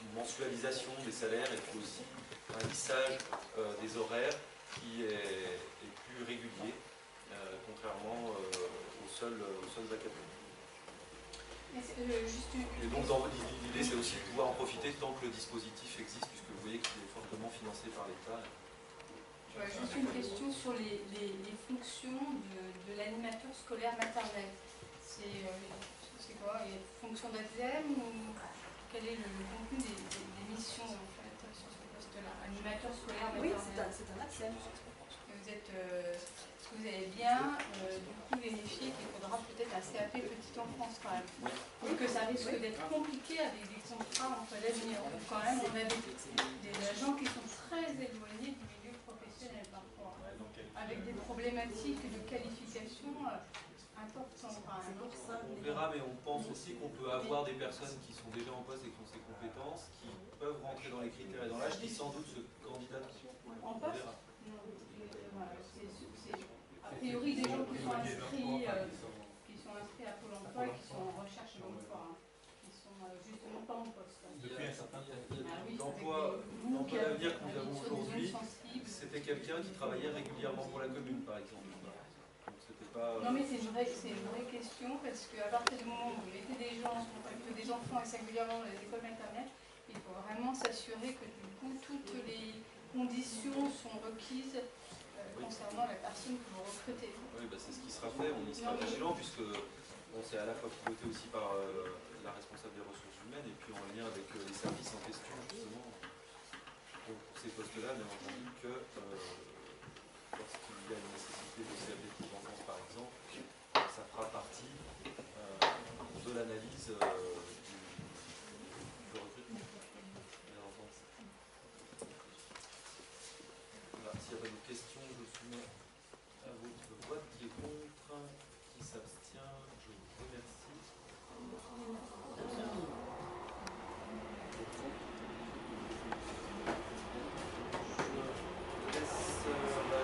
[SPEAKER 1] une mensualisation des salaires et puis aussi un lissage des horaires qui est plus régulier, contrairement aux seuls vacataires. Et donc l'idée c'est aussi de pouvoir en profiter tant que le dispositif existe, puisque vous voyez qu'il est fortement financé par l'État.
[SPEAKER 6] Juste une question sur les fonctions de l'animateur scolaire maternel. C'est quoi? Fonction d'ADSEM ou quel est le contenu des missions en fait sur ce poste-là? Animateur scolaire maternel.
[SPEAKER 9] Oui, c'est un ADSEM.
[SPEAKER 6] Est-ce que vous avez bien du coup vérifié qu'il faudra peut-être un CAP petite enfance quand même? Oui. Que ça risque d'être compliqué avec des contrats entre l'avenir. Quand même, on a des agents qui sont très éloignés du milieu professionnel parfois, avec des problématiques de qualification importantes.
[SPEAKER 1] On verra, mais on pense aussi qu'on peut avoir des personnes qui sont déjà en poste et qui ont ces compétences, qui peuvent rentrer dans les critères et dans l'âge, qui sans doute se candidatent.
[SPEAKER 6] En poste? C'est a priori des gens qui sont inscrits à Pôle emploi et qui sont en recherche d'emploi, qui sont justement pas en poste.
[SPEAKER 2] Depuis un certain temps.
[SPEAKER 1] L'emploi d'avenir que nous avons aujourd'hui, c'était quelqu'un qui travaillait régulièrement pour la commune, par exemple. Donc, c'était pas,
[SPEAKER 6] non mais c'est une vraie question, parce qu'à partir du moment où vous mettez des gens en contact des enfants et singulièrement dans les écoles maternelles, il faut vraiment s'assurer que du coup toutes les conditions sont requises concernant la personne que vous recrutez.
[SPEAKER 1] Oui, c'est ce qui sera fait, on y sera vigilant, puisque c'est à la fois piloté aussi par la responsable des ressources humaines et puis en lien avec les services en question, justement, pour ces postes-là, bien entendu, que lorsqu'il y a une nécessité de CAP pour enfance, par exemple, ça fera partie de l'analyse du recrutement, bien entendu. Voilà, s'il n'y a pas de questions, je soumets à votre vote. Qui est contre, qui s'abstient, je vous remercie.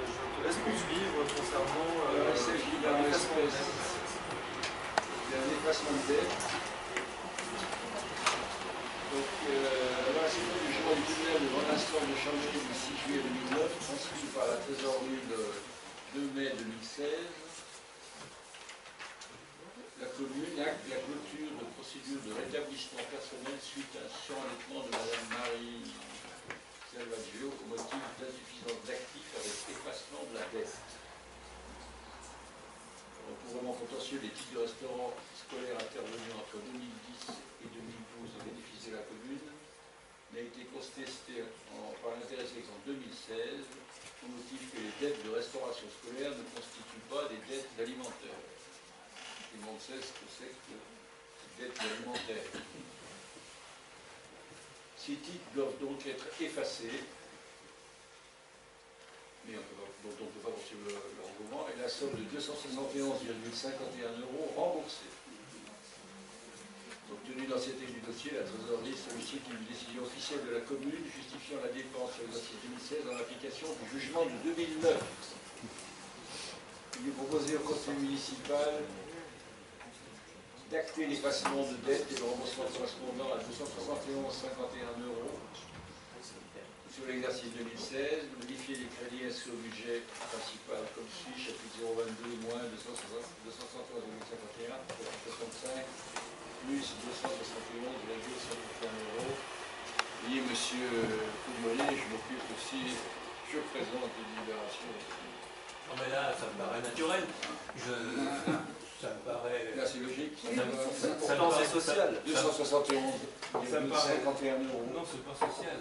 [SPEAKER 1] Je te laisse poursuivre concernant
[SPEAKER 7] il s'agit d'un effacement de dette. Donc, la séquence du journal du tunnel de grand instant de chantier du 6 juillet 2009, transmis par la trésorerie le 2 mai 2016. La commune acte la clôture de procédure de rétablissement personnel suite à un surendettement de Mme Marie Salvaggio au motif d'insuffisance d'actifs avec effacement de la dette. Le recouvrement potentiel des titres de restaurant scolaire intervenu entre 2010 et 2012 au bénéfice de la commune n'a été contesté par l'intéressé en 2016 au motif que les dettes de restauration scolaire ne constituent pas des dettes alimentaires. Tout le monde sait ce que c'est que les dettes alimentaires. Ces titres doivent donc être effacés, mais dont on ne peut pas poursuivre le recouvrement, et la somme de 271,51 € remboursée. Donc, tenu dans cette du dossier, la trésorerie sollicite une décision officielle de la commune justifiant la dépense sur l'exercice 2016 en application du jugement de 2009. Il est proposé au conseil municipal d'acter l'effacement de dette et le remboursement correspondant à 271,51 € sur l'exercice 2016, modifier les crédits inscrits au budget principal comme suit, chapitre 022 moins 263,51 pour 65 plus 271,51 €. Voyez, monsieur Coudurier, je m'occupe aussi, je présente une libération.
[SPEAKER 2] Non mais là, ça me paraît naturel. Ça me paraît...
[SPEAKER 7] Là, c'est logique.
[SPEAKER 1] C'est social.
[SPEAKER 7] 271,51 €.
[SPEAKER 2] Non, c'est pas social.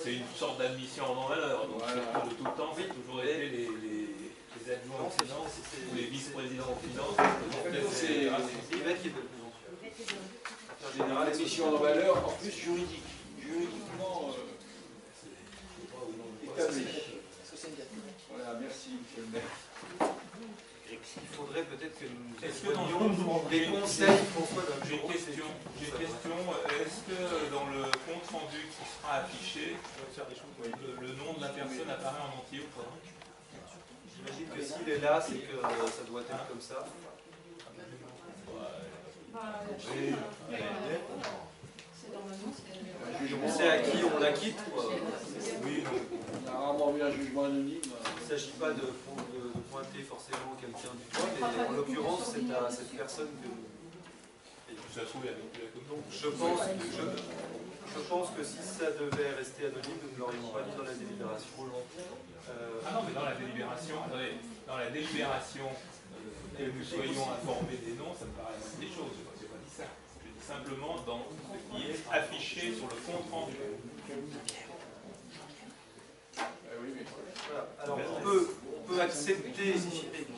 [SPEAKER 2] C'est une sorte d'admission en non-valeur. Donc, de tout le temps, c'est toujours été les adjoints en finance ou les vice-présidents en finance.
[SPEAKER 7] C'est
[SPEAKER 1] Yvette qui est de plus en plus.
[SPEAKER 7] général, admission en valeur, en plus juridique. Juridiquement, monsieur le maire.
[SPEAKER 1] Il faudrait peut-être que nous
[SPEAKER 2] Est-ce que dans
[SPEAKER 1] des conseils, François
[SPEAKER 2] J'ai une question. Est-ce que dans le compte rendu qui sera affiché, le nom de la personne apparaît en entier ou pas?
[SPEAKER 1] J'imagine que s'il est là, c'est que ça doit être comme ça. On sait à qui on acquitte.
[SPEAKER 7] Oui, on a rarement vu un jugement anonyme.
[SPEAKER 1] Il ne s'agit pas de pointer forcément quelqu'un du doigt, mais en l'occurrence, c'est à cette personne que...
[SPEAKER 2] Ça se trouve, il y a la
[SPEAKER 1] Donc je pense que si ça devait rester anonyme, nous ne l'aurions pas mis dans la délibération.
[SPEAKER 2] Ah non, mais dans la délibération, attendez, dans la délibération, que nous soyons informés des noms, ça me paraît la même des choses. Je n'ai pas dit ça. Je dis simplement dans ce qui est affiché sur le compte rendu.
[SPEAKER 1] Voilà. Alors on peut accepter,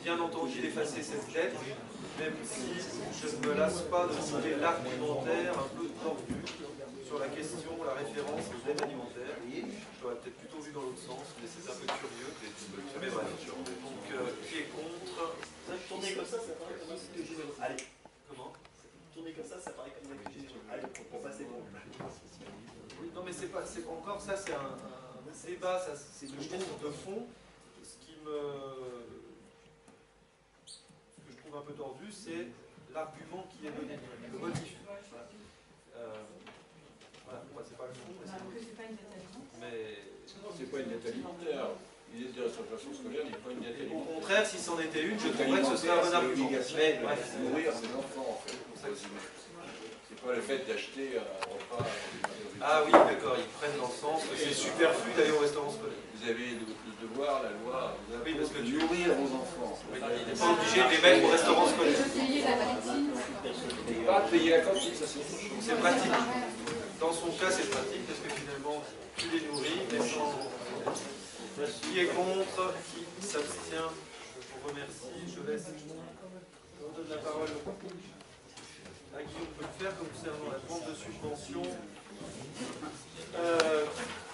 [SPEAKER 1] bien entendu, d'effacer cette lettre, même si je ne me lasse pas de trouver l'argumentaire un peu tordu sur la question, la référence aux aides alimentaires. Je l'aurais peut-être plutôt vu dans l'autre sens, mais c'est un peu curieux. Mais bref. Donc, qui est contre?
[SPEAKER 8] Tourner comme ça paraît comme un site généreux. Allez.
[SPEAKER 1] Comment?
[SPEAKER 8] Tourner comme ça paraît comme un site généreux. Allez, on passe les bons.
[SPEAKER 1] Non, mais c'est pas, encore ça, c'est un débat, ça, c'est le trouve de fond. Ce que je trouve un peu tordu, c'est l'argument qui est donné, le motif. Voilà, c'est pas le fond, mais c'est le motif.
[SPEAKER 7] C'est pas une dette alimentaire. Il est de restauration scolaire, il n'est pas une dette
[SPEAKER 1] Au
[SPEAKER 7] alimentaire.
[SPEAKER 1] contraire, si c'en était une, je trouverais que ce serait un bon argument. Mais bref,
[SPEAKER 7] C'est nourrir ses enfants, en fait. C'est pas le fait d'acheter un repas.
[SPEAKER 1] Ah oui, d'accord, ils prennent dans le sens que c'est superflu d'aller au restaurant scolaire.
[SPEAKER 7] Vous avez le devoir, la loi,
[SPEAKER 1] Oui, parce que
[SPEAKER 7] nourrir vos enfants.
[SPEAKER 1] Il n'est pas obligé de les mettre au restaurant scolaire.
[SPEAKER 6] Payer la cantine.
[SPEAKER 7] Pas payer la cantine, ça c'est autre chose.
[SPEAKER 1] C'est pratique. Dans son cas, c'est pratique parce que finalement, tu les nourris, mais sans... Qui est contre? Qui s'abstient? Je vous remercie. Je donne la parole à Guillaume Pulfer concernant la demande de subvention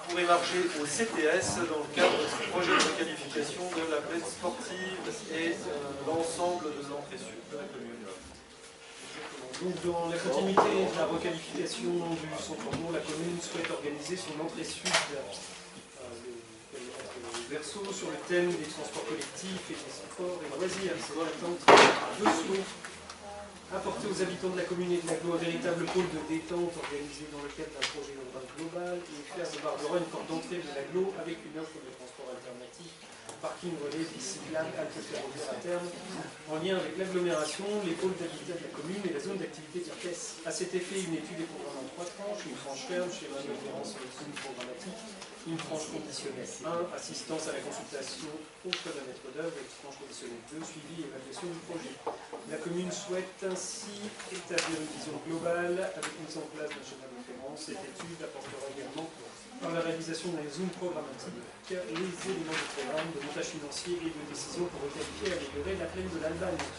[SPEAKER 1] pour émarger au CTS dans le cadre du projet de requalification de la plaine sportive et l'ensemble de l'entrée sud de la commune.
[SPEAKER 3] Donc, dans la continuité de la requalification du centre-bourg, la commune souhaite organiser son entrée sud verso sur le thème des transports collectifs et des sports et loisirs. C'est l'attente de slots apporter aux habitants de la commune et de l'Agglo un véritable pôle de détente organisé dans le cadre d'un projet urbain global et faire de Barbera une porte d'entrée de l'Agglo avec une offre de transport alternatif, parking relais, bicyclable, halte ferroviaire à terme, en lien avec l'agglomération, les pôles d'habitat de la commune et la zone d'activité de pièces. À cet effet, une étude est programmée en 3 tranches, une tranche ferme, schéma de référence sélection programmatique, une tranche conditionnelle 1, assistance à la consultation au choix d'un maître d'œuvre, et une tranche conditionnelle 2, suivi et évaluation du projet. La commune souhaite ainsi établir une vision globale avec une mise en place d'un schéma de référence. Cette étude apportera également, par la réalisation d'un zoom programmatique, les éléments de programme, de montage financier et de décision pour requalifier et améliorer la plaine de l'Albanie.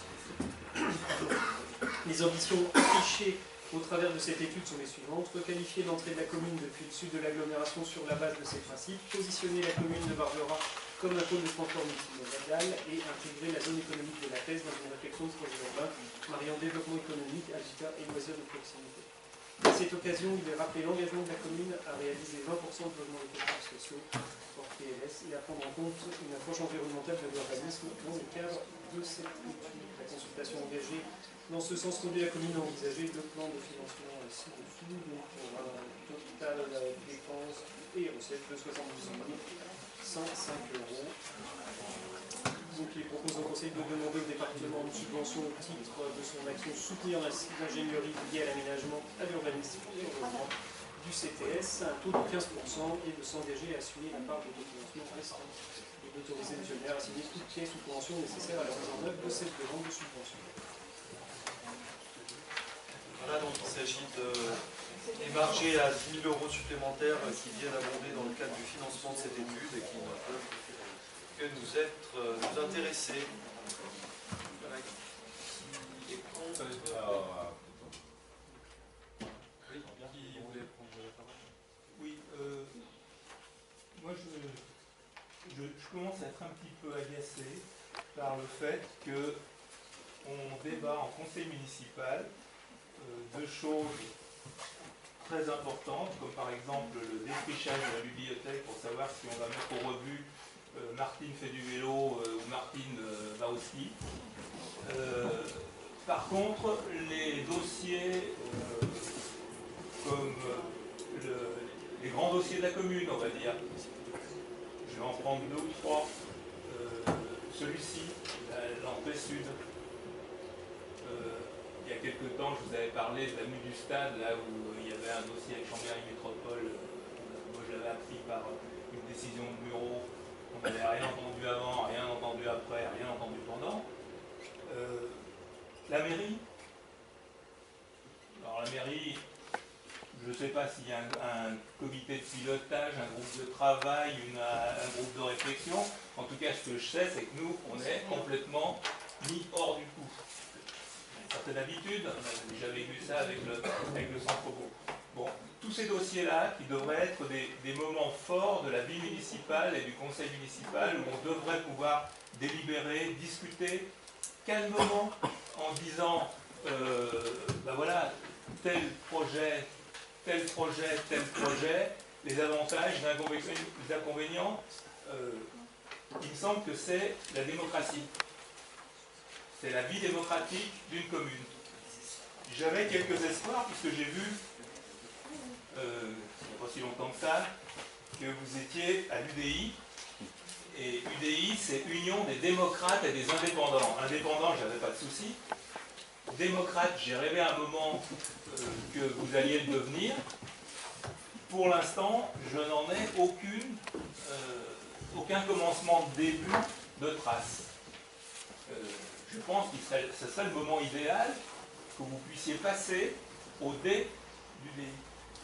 [SPEAKER 3] Les ambitions affichées au travers de cette étude sont les suivantes. Requalifier l'entrée de la commune depuis le sud de l'agglomération sur la base de ces principes, positionner la commune de Barbera comme un pôle de transport multimodal et intégrer la zone économique de la Pèse dans une réflexion de projet urbain mariant développement économique, habitat et loisirs de proximité. À cette occasion, il est rappelé l'engagement de la commune à réaliser 20% de logements économiques sociaux hors PLS et à prendre en compte une approche environnementale de l'urbanisme dans le cadre de cette étude. La consultation engagée dans ce sens conduit la commune à envisager le plan de financement ci-dessous, donc pour un total dépenses et recettes de 78 105 €. Donc il est proposé au Conseil de demander au département une subvention au titre de son action soutenir l'ingénierie liée à l'aménagement, à l'urbanisme et au logement du CTS à un taux de 15% et de s'engager à assumer la part de financement restante et d'autoriser le maire à signer toutes pièces ou conventions nécessaires à la mise en œuvre de cette demande de subvention.
[SPEAKER 1] Voilà, donc il s'agit d'émarger à 10 000 € supplémentaires qui viennent abonder dans le cadre du financement de cette étude et qui ne peuvent que nous intéresser. Voilà. Qui est contre? Oui, qui voulait prendre la parole?
[SPEAKER 2] Oui, moi je je commence à être un petit peu agacé par le fait qu'on débat en conseil municipal de choses très importantes, comme par exemple le défrichage de la bibliothèque pour savoir si on va mettre au rebut Martine fait du vélo ou Martine va au ski. Par contre, les dossiers comme les grands dossiers de la commune, on va dire, je vais en prendre 2 ou 3. Celui-ci, l'entrée sud. Il y a quelques temps, je vous avais parlé de l'avenue du Stade, là où il y avait un dossier avec Chambéry Métropole. Moi, je l'avais appris par une décision de bureau. On n'avait rien entendu avant, rien entendu après, rien entendu pendant. La mairie. Alors la mairie, je ne sais pas s'il y a un comité de pilotage, un groupe de travail, un groupe de réflexion. En tout cas, ce que je sais, c'est que nous, on est complètement mis hors du coup. Une certaine habitude, on a déjà vécu ça avec le centre-bourg. Bon, tous ces dossiers-là, qui devraient être des moments forts de la vie municipale et du conseil municipal, où on devrait pouvoir délibérer, discuter calmement, en disant, ben voilà, tel projet, les avantages, les inconvénients, il me semble que c'est la démocratie. C'est la vie démocratique d'une commune. J'avais quelques espoirs, puisque j'ai vu, il n'y a pas si longtemps que ça, que vous étiez à l'UDI, et UDI, c'est Union des démocrates et des indépendants. Indépendants, j'avais pas de souci. Démocrate, j'ai rêvé un moment que vous alliez le devenir. Pour l'instant, je n'en ai aucun commencement de début de trace. Je pense que ce serait le moment idéal que vous puissiez passer au dé du DI.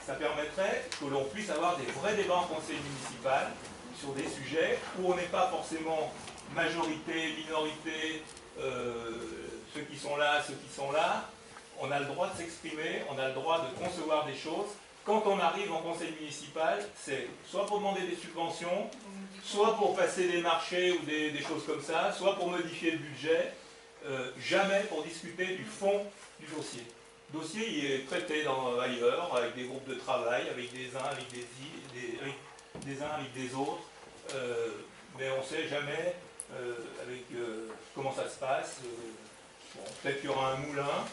[SPEAKER 2] Ça permettrait que l'on puisse avoir des vrais débats en conseil municipal sur des sujets où on n'est pas forcément majorité, minorité, ceux qui sont là, on a le droit de s'exprimer, on a le droit de concevoir des choses. Quand on arrive en conseil municipal, c'est soit pour demander des subventions, soit pour passer des marchés ou des choses comme ça, soit pour modifier le budget, jamais pour discuter du fond du dossier. Le dossier il est traité ailleurs, avec des groupes de travail, avec des uns, avec des uns, avec des autres, mais on ne sait jamais comment ça se passe. Bon, peut-être qu'il y aura un moulin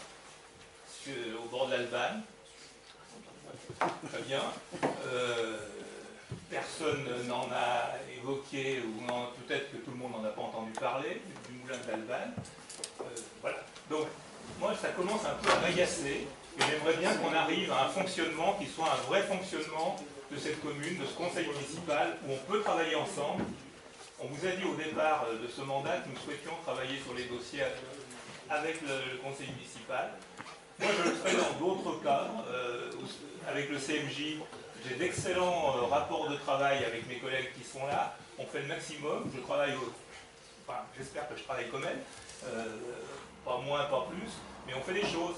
[SPEAKER 2] au bord de l'Albane. Très bien. Personne n'en a évoqué, ou peut-être que tout le monde n'en a pas entendu parler, du moulin de l'Albane. Voilà. Donc, moi, ça commence un peu à m'agacer, et j'aimerais bien qu'on arrive à un fonctionnement qui soit un vrai fonctionnement de cette commune, de ce conseil municipal, où on peut travailler ensemble. On vous a dit au départ de ce mandat que nous souhaitions travailler sur les dossiers avec le conseil municipal. Moi, je le ferai dans d'autres cas, avec le CMJ. J'ai d'excellents rapports de travail avec mes collègues qui sont là. On fait le maximum. Je travaille, enfin, j'espère que je travaille comme elle. Pas moins, pas plus. Mais on fait des choses.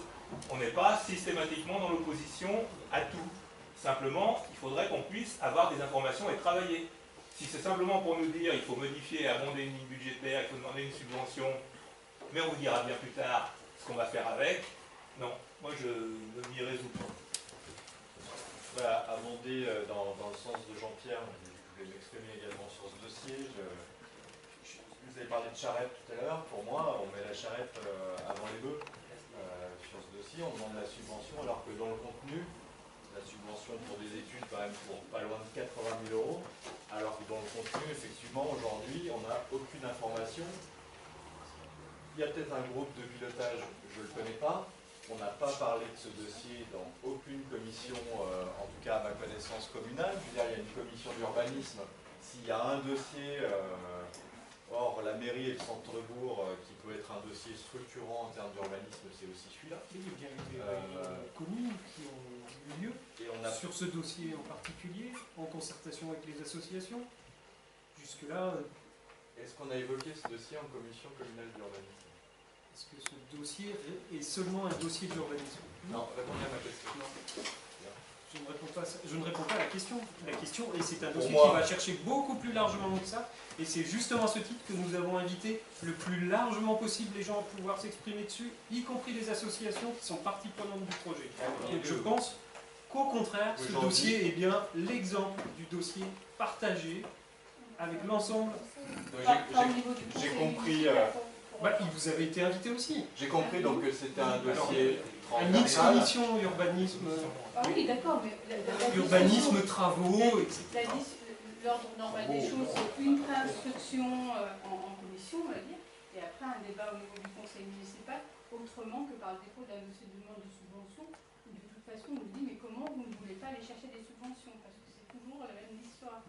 [SPEAKER 2] On n'est pas systématiquement dans l'opposition à tout. Simplement, il faudrait qu'on puisse avoir des informations et travailler. Si c'est simplement pour nous dire il faut modifier, abonder une ligne budgétaire, il faut demander une subvention, mais on vous dira bien plus tard ce qu'on va faire avec, non, moi je ne m'y résous pas.
[SPEAKER 10] Je vais abonder dans le sens de Jean-Pierre, je voulais m'exprimer également sur ce dossier. Vous avez parlé de charrette tout à l'heure, pour moi on met la charrette avant les bœufs sur ce dossier, on demande la subvention alors que dans le contenu, la subvention pour des études quand même pour pas loin de 80 000 €, alors que dans le contenu, effectivement, aujourd'hui, on n'a aucune information. Il y a peut-être un groupe de pilotage, je ne le connais pas. On n'a pas parlé de ce dossier dans aucune commission, en tout cas à ma connaissance communale. Je veux dire, il y a une commission d'urbanisme. S'il y a un dossier, or la mairie et le centre-bourg, qui peut être un dossier structurant en termes d'urbanisme, c'est aussi celui-là.
[SPEAKER 3] Il y a eu des communes qui ont eu lieu sur ce dossier en particulier, en concertation avec les associations. Jusque-là...
[SPEAKER 10] Est-ce qu'on a évoqué ce dossier en commission communale d'urbanisme?
[SPEAKER 3] Est-ce que ce dossier est seulement un dossier d'urbanisme?
[SPEAKER 10] Non, répondez à ma question.
[SPEAKER 3] Non. Je ne réponds pas à la question. La question, et c'est un dossier
[SPEAKER 10] moi,
[SPEAKER 3] qui va chercher beaucoup plus largement que ça, et c'est justement à ce titre que nous avons invité le plus largement possible les gens à pouvoir s'exprimer dessus, y compris les associations qui sont partie prenante du projet. Donc je pense qu'au contraire, ce dossier est bien l'exemple du dossier partagé avec l'ensemble.
[SPEAKER 10] J'ai compris.
[SPEAKER 3] Il vous avait été invité aussi.
[SPEAKER 10] J'ai compris donc que c'était un dossier
[SPEAKER 3] une commission urbanisme.
[SPEAKER 6] Ah oui, d'accord, mais
[SPEAKER 3] urbanisme, travaux, etc.
[SPEAKER 6] L'ordre normal des choses, c'est une préinstruction en commission, on va dire, et après un débat au niveau du conseil municipal, autrement que par le dépôt d'un dossier de demande de subvention. De toute façon, on nous dit, mais comment vous ne voulez pas aller chercher des subventions? Parce que c'est toujours la même histoire.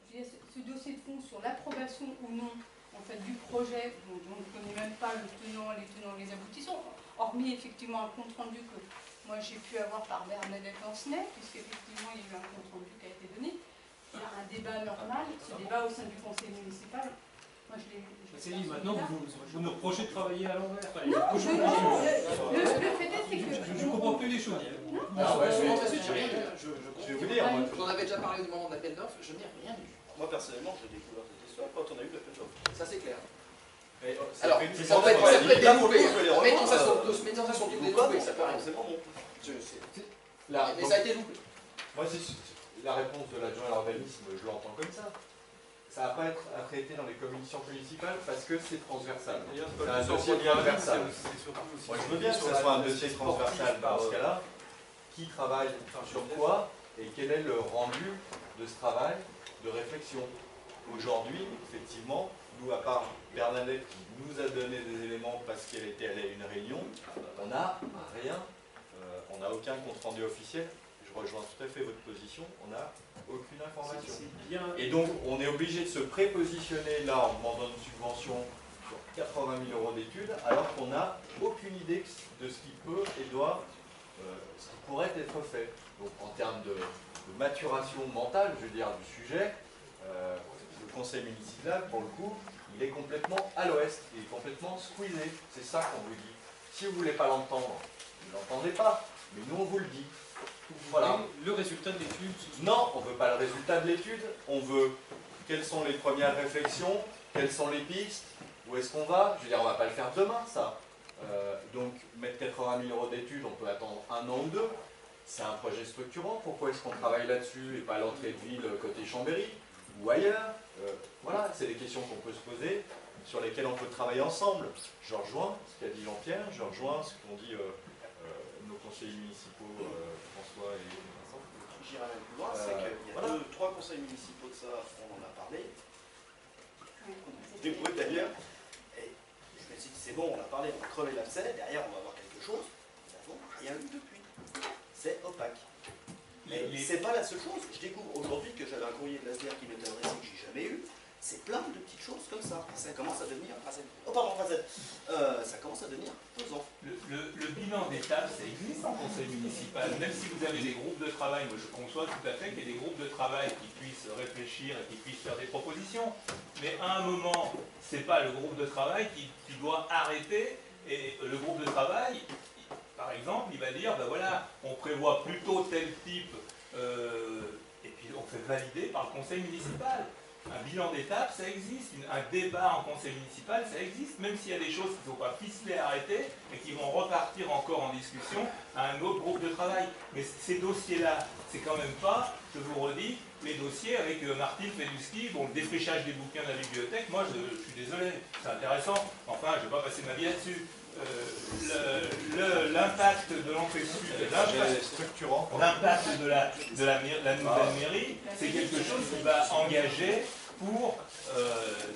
[SPEAKER 6] Ce dossier de fond sur l'approbation ou non en fait, du projet, dont on ne connaît même pas le tenant, les aboutissants, hormis effectivement un compte-rendu que moi j'ai pu avoir par Bernadette Ancenet, puisqu'effectivement il y a eu un compte-rendu qui a été donné. Il y a un débat normal, ce débat au sein du conseil municipal. Moi je l'ai.
[SPEAKER 3] Maintenant vous nous reprochez de travailler à l'envers.
[SPEAKER 6] Non, le fait est que.
[SPEAKER 3] Je ne comprends plus les choses.
[SPEAKER 5] Je vais vous dire, j'en avais déjà parlé au moment de l'appel d'offres, je n'ai rien vu.
[SPEAKER 8] Moi personnellement, j'ai découvert cette histoire quand on a eu l'appel d'offres.
[SPEAKER 5] Ça c'est clair.
[SPEAKER 8] Alors,
[SPEAKER 5] en fait, ça peut être déloupé. Mettons ça sur le déloupé, ça peut arriver.
[SPEAKER 8] C'est bon.
[SPEAKER 5] Mais ça a été loupé.
[SPEAKER 10] Moi, la réponse de l'adjoint à l'urbanisme, je l'entends comme ça. Ça ne va pas être à traiter dans les commissions municipales parce que c'est transversal. C'est un dossier transversal. Moi, je veux bien que ce soit un dossier transversal dans ce cas-là. Qui travaille sur quoi et quel est le rendu de ce travail de réflexion. Aujourd'hui, effectivement, nous, à part Bernadette qui nous a donné des éléments parce qu'elle était allée à une réunion, on n'a rien, on n'a aucun compte-rendu officiel. Je rejoins tout à fait votre position, on n'a aucune information. Et donc, on est obligé de se prépositionner là en demandant une subvention sur 80 000 € d'études, alors qu'on n'a aucune idée de ce qui peut et doit, ce qui pourrait être fait. Donc, en termes de maturation mentale, je veux dire, du sujet, le conseil municipal, pour le coup, il est complètement à l'ouest, il est complètement squeezé. C'est ça qu'on vous dit. Si vous ne voulez pas l'entendre, vous ne l'entendez pas, mais nous on vous le dit. Voilà.
[SPEAKER 3] Le résultat de l'étude.
[SPEAKER 10] Non, on ne veut pas le résultat de l'étude, on veut quelles sont les premières réflexions, quelles sont les pistes, où est-ce qu'on va. Je veux dire, on ne va pas le faire demain, ça. Donc, mettre 80 000 € d'études, on peut attendre 1 an ou 2. C'est un projet structurant. Pourquoi est-ce qu'on travaille là-dessus et pas à l'entrée de ville côté Chambéry ou ailleurs? Voilà, c'est des questions qu'on peut se poser, sur lesquelles on peut travailler ensemble. Je rejoins ce qu'a dit Jean-Pierre, je rejoins ce qu'ont dit nos conseillers municipaux, François et Vincent.
[SPEAKER 8] J'irai même plus loin, c'est qu'il y a 2-3 conseils municipaux de ça, on en a parlé. Des bruits d'ailleurs. Et je me suis dit, c'est bon, on a parlé, on a crevé l'abcès, derrière on va avoir quelque chose. Nous n'avons rien eu depuis. C'est opaque. Mais c'est pas la seule chose. Je découvre aujourd'hui que j'avais un courrier de l'ASDR qui m'était adressé que j'ai jamais eu. C'est plein de petites choses comme ça. Ça commence à devenir ça commence à devenir pesant.
[SPEAKER 2] Le bilan d'étape, ça existe en conseil municipal. Même si vous avez des groupes de travail, moi je conçois tout à fait qu'il y ait des groupes de travail qui puissent réfléchir et qui puissent faire des propositions. Mais à un moment, c'est pas le groupe de travail qui doit arrêter. Et le groupe de travail, par exemple, il va dire, ben voilà, on prévoit plutôt tel type, et puis on fait valider par le conseil municipal. Un bilan d'étape, ça existe. Un débat en conseil municipal, ça existe, même s'il y a des choses qui ne sont pas ficelées, arrêtées, et qui vont repartir encore en discussion à un autre groupe de travail. Mais ces dossiers-là, c'est quand même pas, je vous redis, les dossiers avec Martine Feduski, bon, le défrichage des bouquins de la bibliothèque, moi je suis désolé, c'est intéressant, enfin je ne vais pas passer ma vie là-dessus. L'impact de l'entrée sud, l'impact de la nouvelle mairie, c'est quelque chose qui va engager pour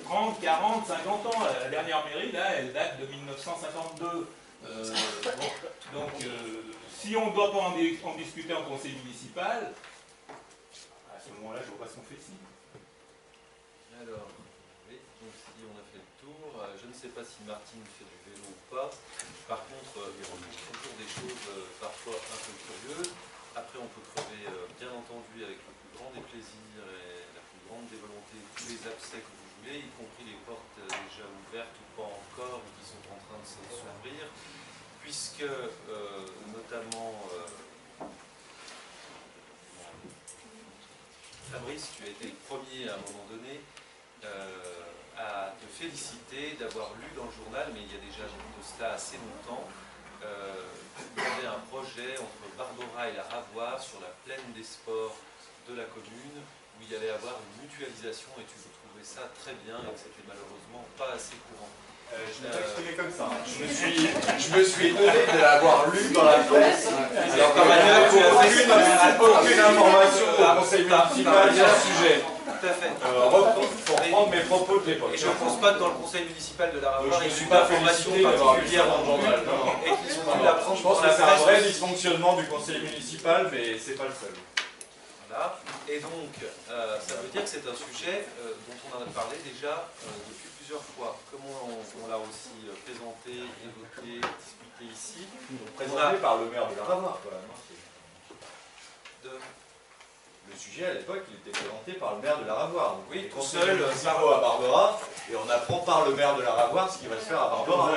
[SPEAKER 2] 30, 40, 50 ans. La dernière mairie, là, elle date de 1952. Donc, si on ne doit pas en discuter en conseil municipal, à ce moment-là, je vois pas ce qu'on fait ici.
[SPEAKER 1] Alors, oui, donc si on a fait le tour, je ne sais pas si Martine fait du vélo ou pas. Par contre, il y a toujours des choses parfois un peu curieuses. Après, on peut crever, bien entendu, avec le plus grand des plaisirs et la plus grande des volontés, tous les abcès que vous voulez, y compris les portes déjà ouvertes ou pas encore, ou qui sont en train de s'ouvrir, puisque, notamment, Fabrice, tu as été le premier à un moment donné à te féliciter d'avoir lu dans le journal, mais il y a déjà de cela assez longtemps, il y avait un projet entre Barbera et la Ravoire sur la plaine des sports de la commune, où il y allait avoir une mutualisation, et tu trouvais ça très bien, et que c'était malheureusement pas assez courant.
[SPEAKER 10] Je l'ai pas exprimé comme ça. Je me suis étonné de l'avoir lu dans la presse. Alors, par ailleurs, aucune information au conseil municipal sur le sujet.
[SPEAKER 1] Tout à fait.
[SPEAKER 10] Pour reprendre mes propos de l'époque.
[SPEAKER 1] Et je ne pense pas que dans le conseil municipal de la Ravoire,
[SPEAKER 10] je ne suis pas félicité d'avoir lu ça dans le journal.
[SPEAKER 1] Et qu'ils ont pu l'apprendre.
[SPEAKER 10] Je pense que c'est un vrai dysfonctionnement du conseil municipal, mais c'est pas le seul.
[SPEAKER 1] Voilà. Et donc, ça veut dire que c'est un sujet dont on en a parlé déjà depuis plusieurs fois. Comme on l'a aussi présenté, évoqué, discuté ici.
[SPEAKER 10] Présenté par le maire de la Ravoire, quand même. Le sujet, à l'époque, il était présenté par le maire de la Ravoire. Donc,
[SPEAKER 1] oui,
[SPEAKER 10] tout seul, à Barbera, et on apprend par le maire de la Ravoire ce qui va se faire à Barbera.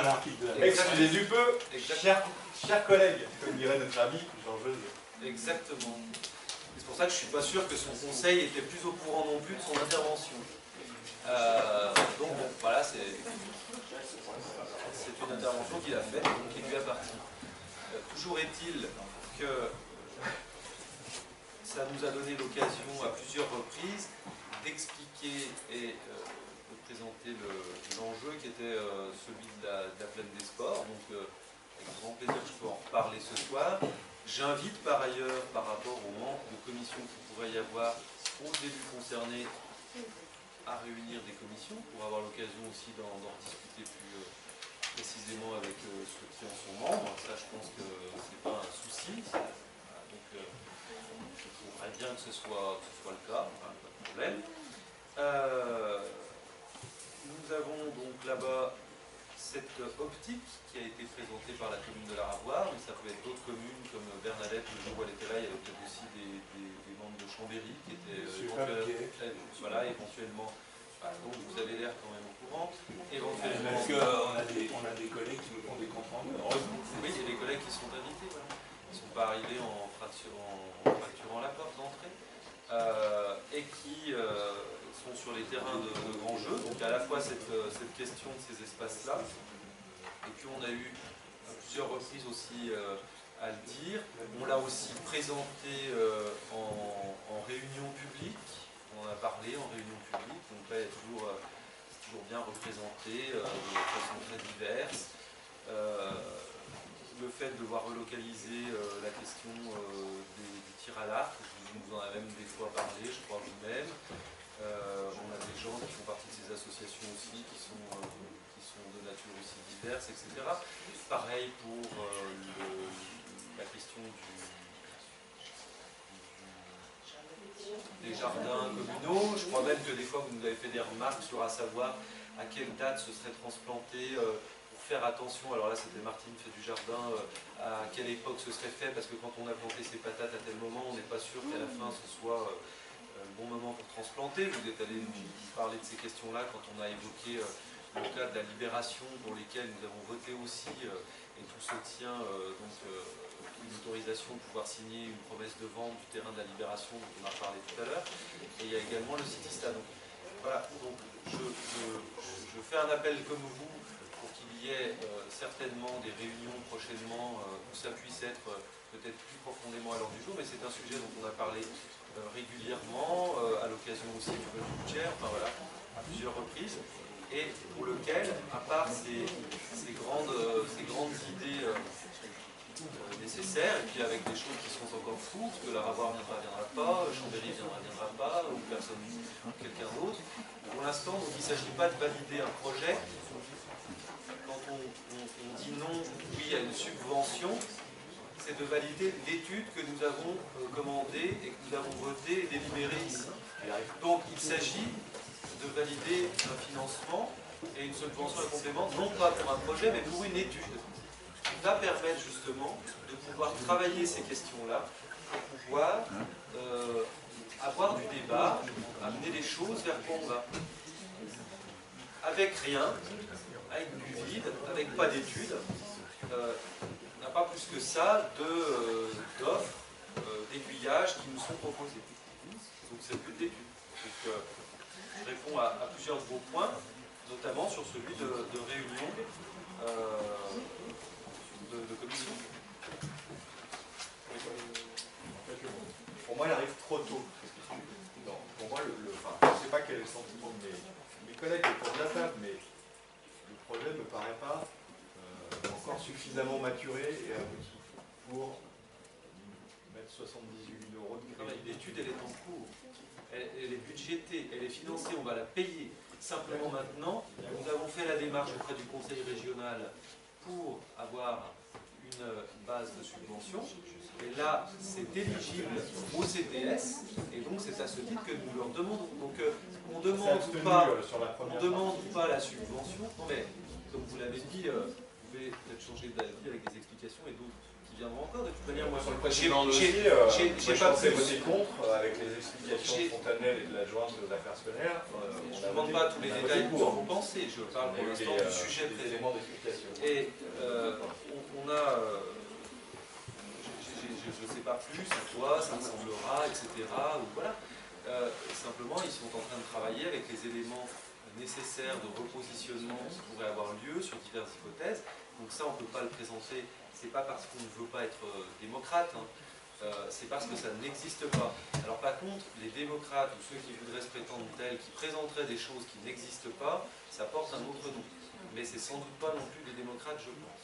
[SPEAKER 10] Excusez du peu, chers collègues, comme dirait notre ami Jean-José.
[SPEAKER 1] Exactement. C'est pour ça que je ne suis pas sûr que son conseil était plus au courant non plus de son intervention. Donc bon, voilà, c'est une intervention qu'il a faite, donc qui lui appartient. Toujours est-il que ça nous a donné l'occasion à plusieurs reprises d'expliquer et de présenter l'enjeu qui était celui de la plaine des sports. Donc avec grand plaisir je peux en reparler ce soir. J'invite par ailleurs, par rapport au manque de commissions qu'il pourrait y avoir aux élus concernés, à réunir des commissions pour avoir l'occasion aussi d'en discuter plus précisément avec ceux qui en sont membres. Ça, je pense que ce n'est pas un souci. Donc, il faudrait bien que ce soit le cas, pas de problème. Nous avons donc là-bas cette optique qui a été présentée par la commune de la Ravoire, mais ça peut être d'autres communes comme Bernadette, le jour où elle était là, il y avait peut-être aussi des membres de Chambéry qui étaient éventuellement. Donc vous avez l'air quand même au courant. Éventuellement.
[SPEAKER 2] Parce qu'on a des collègues qui nous font des comptes rendus.
[SPEAKER 1] Oui, il y a des collègues qui sont invités. Voilà. Ils ne sont pas arrivés en fracturant la porte d'entrée. Et qui sont sur les terrains de grands jeux. Donc à la fois cette question de ces espaces-là, et puis on a eu à plusieurs reprises aussi à le dire. On l'a aussi présenté en réunion publique. On en a parlé en réunion publique. Donc là, c'est toujours bien représenté de façon très diverse. Le fait de devoir relocaliser la question des tirs à l'arc, vous nous en avez même des fois parlé, je crois vous-même. On a des gens qui font partie de ces associations aussi, qui sont de nature aussi diverse, etc. Pareil pour la question des jardins communaux. Je crois même que des fois vous nous avez fait des remarques sur à savoir à quelle date ce serait transplanté. Faire attention, alors là c'était Martine fait du jardin, à quelle époque ce serait fait, parce que quand on a planté ses patates à tel moment, on n'est pas sûr qu'à la fin ce soit le bon moment pour transplanter. Vous êtes allé nous parler de ces questions-là quand on a évoqué le cas de la libération pour lesquels nous avons voté aussi, et tout se tient donc une autorisation de pouvoir signer une promesse de vente du terrain de la libération dont on a parlé tout à l'heure. Et il y a également le Citista. Donc voilà, donc je fais un appel comme vous, il y ait certainement des réunions prochainement où ça puisse être peut-être plus profondément à l'ordre du jour, mais c'est un sujet dont on a parlé régulièrement, à l'occasion aussi du vote du budget, enfin voilà, à plusieurs reprises, et pour lequel, à part ces grandes idées nécessaires, et puis avec des choses qui sont encore floues, parce que la Ravoire n'interviendra pas, Chambéry ne viendra pas, ou personne, ou quelqu'un d'autre, pour l'instant, donc il ne s'agit pas de valider un projet. Quand on dit non, oui à une subvention, c'est de valider l'étude que nous avons commandée et que nous avons votée et délibérée ici. Donc il s'agit de valider un financement et une subvention à complément, non pas pour un projet, mais pour une étude qui va permettre justement de pouvoir travailler ces questions-là, pour pouvoir avoir du débat, amener les choses vers quoi on va. Avec rien, avec du vide, avec pas d'études, on n'a pas plus que ça d'offres, d'aiguillages qui nous sont proposés. Donc c'est le but de l'étude. Donc je réponds à plusieurs de vos points, notamment sur celui de réunion de commission.
[SPEAKER 10] Pour moi, il arrive trop tôt. Non, pour moi, enfin, je ne sais pas quel est le sentiment de mes collègues autour de la table, mais le projet ne me paraît pas encore suffisamment maturé et à bout de souffle pour mettre 78 000 € de crédit.
[SPEAKER 1] L'étude, elle est en cours. Elle est budgétée, elle est financée, on va la payer. Simplement maintenant, nous avons fait la démarche auprès du conseil régional pour avoir une base de subvention. Et là, c'est éligible au CTS, et donc c'est à ce titre que nous leur demandons. Donc on ne demande pas la subvention, mais comme vous l'avez dit, vous pouvez peut-être changer d'avis avec des explications et d'autres qui viendront encore. De toute manière, moi,
[SPEAKER 10] sur le précédent dossier, je pensais voter contre avec les explications de Fontanelle et de l'adjointe aux affaires scolaires.
[SPEAKER 1] Je ne demande pas tous les détails que vous pensez, je parle pour l'instant du sujet précis. Et on a, je ne sais pas plus, à quoi ça ressemblera, etc. Ou voilà. Simplement, ils sont en train de travailler avec les éléments nécessaires de repositionnement qui pourraient avoir lieu sur diverses hypothèses. Donc ça, on ne peut pas le présenter. C'est pas parce qu'on ne veut pas être démocrate, hein. C'est parce que ça n'existe pas. Alors par contre, les démocrates ou ceux qui voudraient se prétendre tels, qui présenteraient des choses qui n'existent pas, ça porte un autre nom. Mais c'est sans doute pas non plus des démocrates, je pense.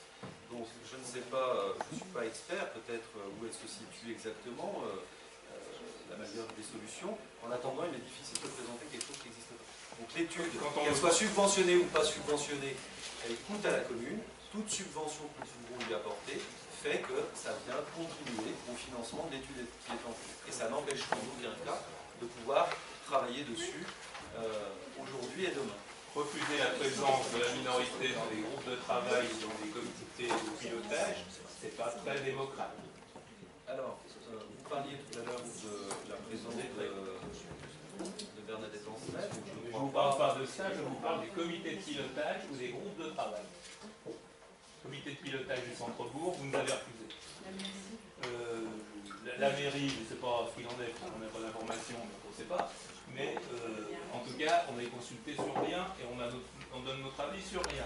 [SPEAKER 1] Donc je ne sais pas, je ne suis pas expert peut-être où elle se situe exactement, la meilleure des solutions. En attendant, il est difficile de présenter quelque chose qui n'existe pas. Donc l'étude, qu'elle soit subventionnée ou pas subventionnée, elle coûte à la commune. Toute subvention que nous pouvons lui apporter fait que ça vient contribuer au financement de l'étude qui est en cours. Et ça n'empêche en aucun cas de pouvoir travailler dessus aujourd'hui et demain.
[SPEAKER 2] Refuser la présence de la minorité dans les groupes de travail, dans les comités de pilotage, c'est pas très démocrate.
[SPEAKER 1] Alors, vous parliez tout à l'heure de la présence de Bernadette Ancelet.
[SPEAKER 2] Je ne vous parle pas de ça, je vous parle des comités de pilotage ou des groupes de travail. Comité de pilotage du centre-bourg, vous nous avez refusé. La mairie, je ne sais pas ce qu'il en est, on n'a pas d'informations, donc on ne sait pas. Mais en tout cas, on est consulté sur rien et on donne notre avis sur rien.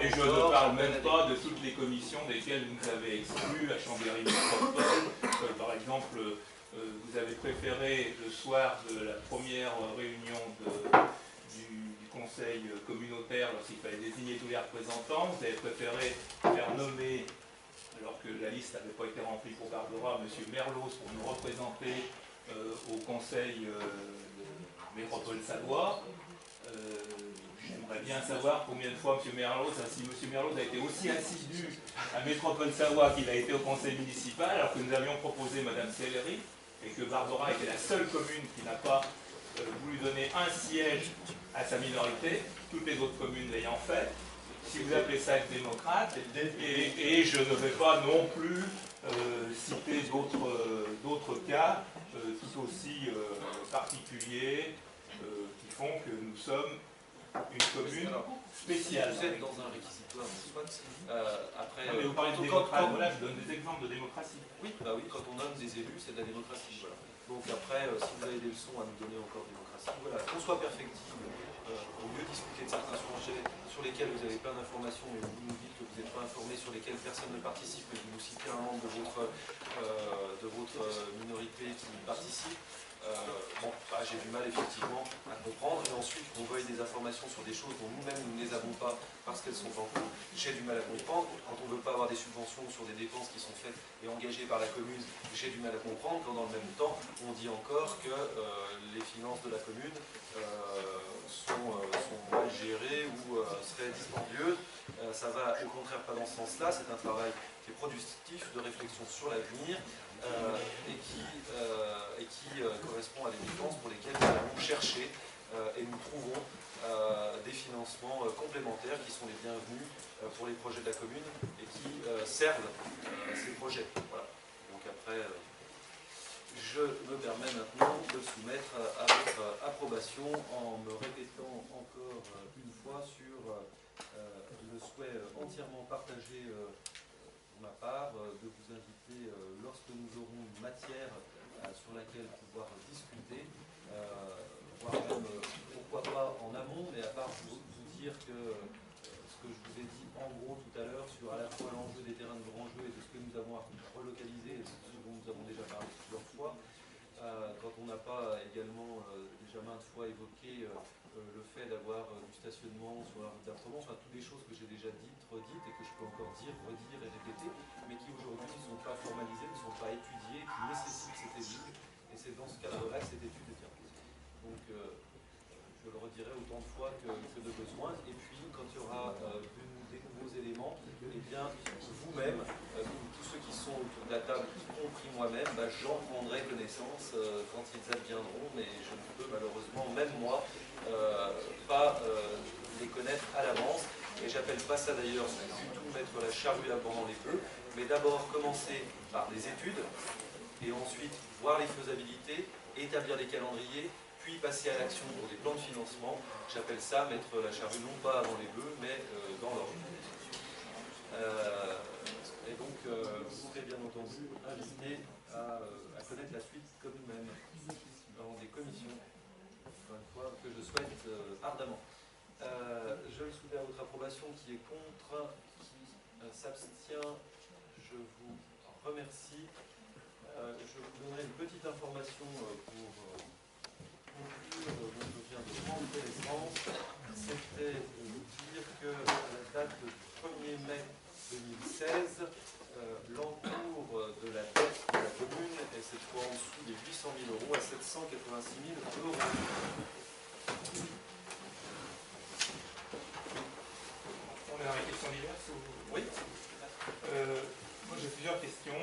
[SPEAKER 2] Et je ne parle même pas de toutes les commissions desquelles vous nous avez exclus, à Chambéry Métropole. Par exemple, vous avez préféré le soir de la première réunion du conseil communautaire, lorsqu'il fallait désigner tous les représentants, vous avez préféré faire nommer, alors que la liste n'avait pas été remplie pour Barbara, M. Merlos pour nous représenter au conseil de Métropole Savoie. J'aimerais bien savoir combien de fois M. Merlos, si M. Merlos a été aussi assidu à Métropole Savoie qu'il a été au conseil municipal, alors que nous avions proposé Mme Sellery, et que Barbara était la seule commune qui n'a pas voulu donner un siège à sa minorité, toutes les autres communes l'ayant fait. Si vous appelez ça être démocrate, et je ne vais pas non plus citer d'autres cas tout aussi particuliers qui font que nous sommes une commune spéciale.
[SPEAKER 1] Vous êtes dans un réquisitoire, après,
[SPEAKER 2] non, mais vous parlez de démocratie, voilà, je donne des exemples de démocratie.
[SPEAKER 1] Oui, bah oui, quand on nomme des élus, c'est de la démocratie. Voilà. Donc après, si vous avez des leçons à nous donner encore de démocratie, voilà, qu'on soit perfectible, au mieux discuter de certains sujets sur lesquels vous n'avez pas d'informations et vous nous dites que vous n'êtes pas informé, sur lesquels personne ne participe, et vous nous citez un membre de votre minorité qui participe. J'ai du mal effectivement à comprendre, et ensuite on veuille des informations sur des choses dont nous-mêmes nous ne les avons pas parce qu'elles sont en cours. J'ai du mal à comprendre. Quand on ne veut pas avoir des subventions sur des dépenses qui sont faites et engagées par la commune, j'ai du mal à comprendre quand dans le même temps on dit encore que les finances de la commune sont mal gérées ou seraient dispendieuses. Ça va au contraire pas dans ce sens-là. C'est un travail qui est productif de réflexion sur l'avenir. Et qui correspond à des dépenses pour lesquelles nous allons chercher et nous trouvons des financements complémentaires qui sont les bienvenus pour les projets de la commune et qui servent ces projets. Voilà. Donc après, je me permets maintenant de le soumettre à votre approbation en me répétant encore une fois sur le souhait entièrement partagé ma part de vous inviter, lorsque nous aurons une matière sur laquelle pouvoir discuter, voire même, pourquoi pas en amont, mais à part vous dire que ce que je vous ai dit en gros tout à l'heure sur à la fois l'enjeu des terrains de grand jeu et de ce que nous avons à relocaliser, et ce dont nous avons déjà parlé plusieurs fois, quand on n'a pas également déjà maintes fois évoqué le fait d'avoir du stationnement sur la route d'Artremont, enfin toutes les choses que j'ai déjà dites, redites et que je peux encore dire, redire et répéter, mais qui aujourd'hui ne sont pas formalisées, ne sont pas étudiées, qui nécessitent cette étude, et c'est dans ce cadre-là que cette étude est bien. Donc je le redirai autant de fois que de besoin, et puis quand il y aura des nouveaux éléments, eh bien vous-même, tous ceux qui sont autour de la table, y compris moi-même, j'en prendrai connaissance quand ils adviendront, mais je ne peux malheureusement, même moi, pas les connaître à l'avance. Et j'appelle pas ça d'ailleurs du tout mettre la charrue avant les bœufs, mais d'abord commencer par des études, et ensuite voir les faisabilités, établir les calendriers, puis passer à l'action pour des plans de financement. J'appelle ça mettre la charrue non pas avant les bœufs, mais dans l'ordre. Et donc, vous serez bien entendu invité à connaître la suite comme nous-mêmes dans des commissions, encore une fois, que je souhaite ardemment. Je le soumets à votre approbation. Qui est contre, qui s'abstient, je vous remercie. Je vous donnerai une petite information pour conclure, dont je viens de prendre connaissance. C'était de vous dire que à la date du 1er mai 2016, l'encours de la dette de la commune est cette fois en dessous des 800 000 € à 786 000 €.
[SPEAKER 2] On est dans les questions diverses ou...
[SPEAKER 1] Oui.
[SPEAKER 2] Moi j'ai plusieurs questions.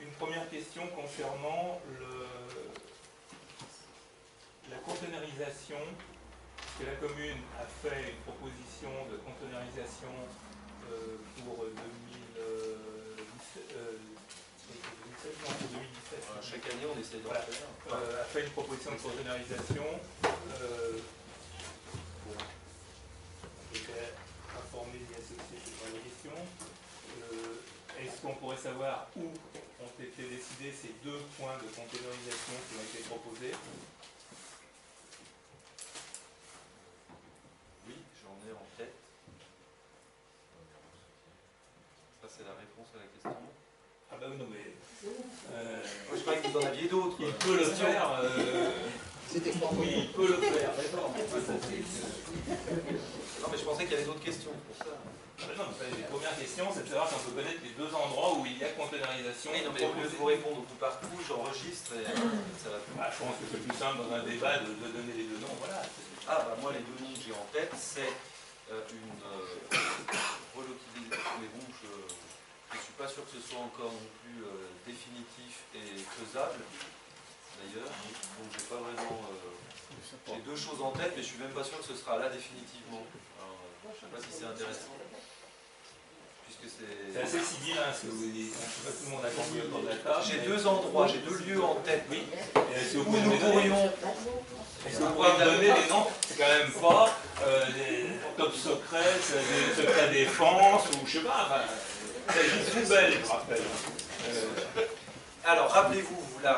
[SPEAKER 2] Une première question concernant la conteneurisation, que la commune a fait une proposition de conteneurisation pour 2017.
[SPEAKER 1] Chaque année on essaie de le faire.
[SPEAKER 2] A fait une proposition de conteneurisation. J'étais informé des associés sur la question. Est-ce qu'on pourrait savoir où ont été décidés ces deux points de conteneurisation qui ont été proposés?
[SPEAKER 1] Oui, j'en ai en tête. Ça, c'est la réponse à la question.
[SPEAKER 2] Ah bah non, mais...
[SPEAKER 1] Moi, je croyais que vous en aviez d'autres.
[SPEAKER 2] Il peut le faire.
[SPEAKER 5] C'était fort.
[SPEAKER 2] Oui, il peut le faire.
[SPEAKER 1] Non, mais je pensais qu'il y avait d'autres questions pour ça.
[SPEAKER 2] Non, mais les premières questions, c'est de savoir si on peut connaître les deux endroits où il y a conteneurisation.
[SPEAKER 1] Oui, non, mais au lieu de vous répondre tout partout, j'enregistre et ça va plus.
[SPEAKER 2] Je pense que c'est plus simple dans un débat de donner les deux noms. Voilà.
[SPEAKER 1] Moi, les deux noms que j'ai en tête, c'est une relocalisation. Mais bon, je ne suis pas sûr que ce soit encore non plus définitif et faisable, d'ailleurs. Donc, j'ai pas vraiment. J'ai deux choses en tête, mais je suis même pas sûr que ce sera là définitivement. Alors, je ne sais pas si c'est intéressant.
[SPEAKER 2] C'est assez sibyllin ce que vous dites. Je ne sais pas si tout le monde a compris autour de la table.
[SPEAKER 1] J'ai deux endroits, j'ai deux lieux en tête.
[SPEAKER 2] Oui.
[SPEAKER 1] Est-ce que vous pouvez nous pourrions.
[SPEAKER 2] Est-ce que vous pouvez me donner les noms? C'est quand même pas des top secrets, des secrets défense, ou je sais pas. C'est juste poubelle, je rappelle.
[SPEAKER 1] Alors, rappelez-vous, la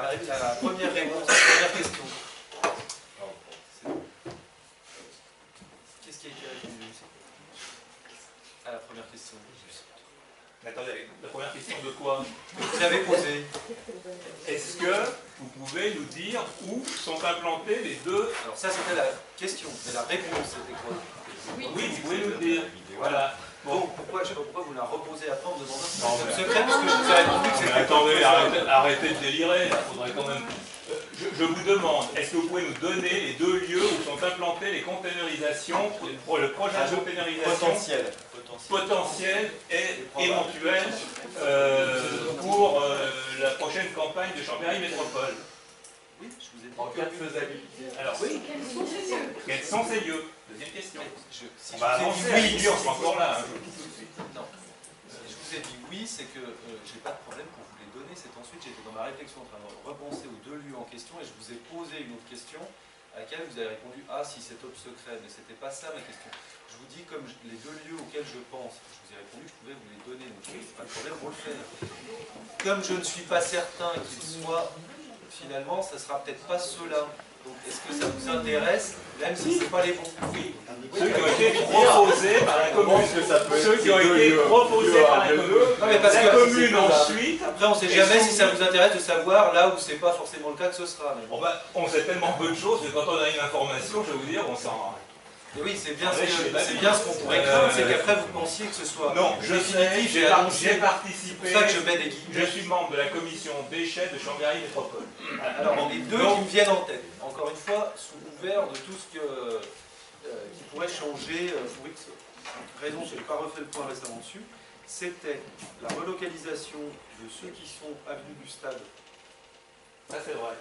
[SPEAKER 1] première réponse, la première question. Qu'est-ce qui a été répondu à la première question?
[SPEAKER 2] Attendez, la première question de quoi?
[SPEAKER 1] Vous l'avez posée.
[SPEAKER 2] Est-ce que vous pouvez nous dire où sont implantés les deux?
[SPEAKER 1] Alors ça c'était la question, mais la réponse c'était quoi?
[SPEAKER 2] Oui, vous pouvez nous le dire. Voilà.
[SPEAKER 1] Bon, pourquoi vous la reposez après en me demandant si c'est secret parce que je vous ai répondu que c'était...
[SPEAKER 2] Attendez, arrêtez de délirer, il faudrait quand même... Je vous demande, est-ce que vous pouvez nous donner les deux lieux où sont implantées les containerisations pour le projet de conteneurisation potentiel et éventuel pour la prochaine campagne de Chambéry Métropole?
[SPEAKER 1] Oui, je vous ai dit.
[SPEAKER 2] En cas de faisabilité. Alors oui. Quels sont ces lieux? Deuxième question.
[SPEAKER 1] Si
[SPEAKER 2] on va avancer, oui, on sera encore là.
[SPEAKER 1] Non. Si je vous ai dit oui, c'est que j'ai pas de problème pour vous les donner. C'est ensuite, j'étais dans ma réflexion en train de repenser aux deux lieux en question et je vous ai posé une autre question à laquelle vous avez répondu « Ah, si c'est top secret », mais c'était pas ça ma question. Je vous dis comme les deux lieux auxquels auxquelles je pense, je vous ai répondu, je pouvais vous les donner, donc c'est pas de problème pour le faire. Comme je ne suis pas certain qu'ils soient, finalement, ça sera peut-être pas ceux-là. Donc est-ce que ça vous intéresse, même si ce n'est pas les bons? Oui.
[SPEAKER 2] Ceux qui ont été proposés par la commune. Ceux qui ont été proposés par la commune.
[SPEAKER 1] Non, mais parce
[SPEAKER 2] la
[SPEAKER 1] que
[SPEAKER 2] commune ensuite.
[SPEAKER 1] Après, on ne sait jamais si ça vous intéresse de savoir là où c'est pas forcément le cas que ce sera. Mais...
[SPEAKER 2] Bon, bah, on sait tellement peu de choses que quand on a une information, je vais vous dire, on s'en...
[SPEAKER 1] Et oui, c'est bien ce qu'on pourrait craindre, c'est qu'après vous pensiez que ce soit
[SPEAKER 2] non, je sais, j'ai participé,
[SPEAKER 1] c'est pour ça que je mets des guillemets.
[SPEAKER 2] Je suis membre de la commission déchets de Chambéry Métropole.
[SPEAKER 1] Alors, les deux qui me viennent en tête, encore une fois, sous couvert de tout ce qui pourrait changer pour X raison, je n'ai pas refait le point récemment dessus, c'était la relocalisation de ceux qui sont avenue du Stade.
[SPEAKER 2] Ça, c'est vrai.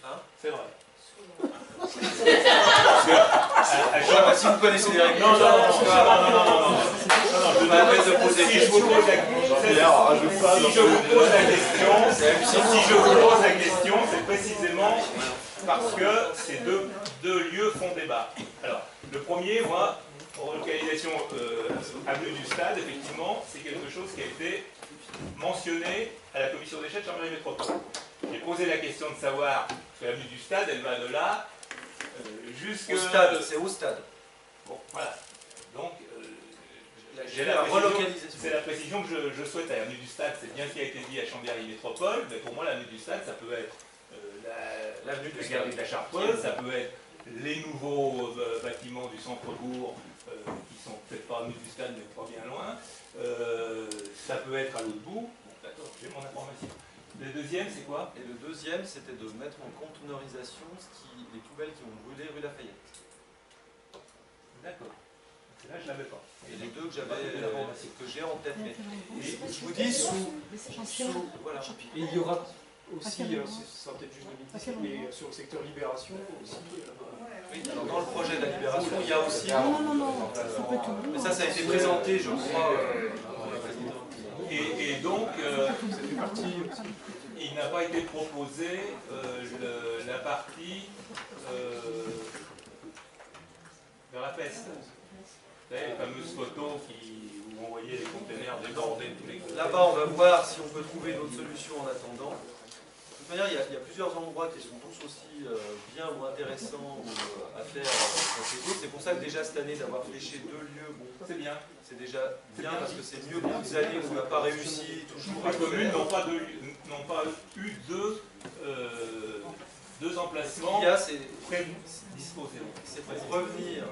[SPEAKER 1] Hein?
[SPEAKER 2] C'est vrai.
[SPEAKER 1] Si vous connaissez les règles,
[SPEAKER 2] non,
[SPEAKER 1] si je vous pose
[SPEAKER 2] la question, c'est précisément parce que ces deux lieux font débat. Alors, le premier, moi, relocalisation avenue du Stade, effectivement, c'est quelque chose qui a été mentionné à la commission déchets de Chambéry Métropole. J'ai posé la question de savoir, parce que l'avenue du Stade, elle va de là jusqu'au
[SPEAKER 1] stade, c'est au stade.
[SPEAKER 2] Bon, voilà. Donc,
[SPEAKER 1] c'est la
[SPEAKER 2] précision que je souhaitais. L'avenue du Stade, c'est bien ce qui a été dit à Chambéry Métropole, mais pour moi, l'avenue du Stade, ça peut être l'avenue de la gare de la Chartreuse, ça peut être les nouveaux bâtiments du centre-bourg, qui sont peut-être pas avenue du Stade, mais pas bien loin. Ça peut être à l'autre bout. Bon, d'accord, j'ai mon information. Le deuxième, c'est quoi?
[SPEAKER 1] Et le deuxième, c'était de mettre en conteneurisation les poubelles qui ont brûlé rue Lafayette.
[SPEAKER 2] D'accord. Là, je ne l'avais pas.
[SPEAKER 1] Et les deux que j'ai en tête. Mais je vous dis voilà.
[SPEAKER 3] Et il y aura aussi, ce sera peut-être juste 2017, mais sur le secteur Libération aussi.
[SPEAKER 1] Oui, alors dans le projet de la Libération, il y a aussi.
[SPEAKER 9] Non.
[SPEAKER 1] Mais ça a été présenté, je crois.
[SPEAKER 2] Et donc, il n'a pas été proposé la partie vers la peste. Vous savez, les fameuses photos où on voyait les conteneurs déborder de tous les côtés.
[SPEAKER 1] Là-bas, on va voir si on peut trouver d'autres solutions en attendant. De toute manière, il y a plusieurs endroits qui sont tous aussi bien ou intéressants à faire. C'est pour ça que déjà cette année, d'avoir fléché 2 lieux, bon,
[SPEAKER 2] c'est bien.
[SPEAKER 1] C'est déjà bien parce que c'est mieux que d'autres années où on n'a pas réussi toujours à
[SPEAKER 2] les communes n'ont pas eu deux emplacements disposés.
[SPEAKER 1] C'est pour revenir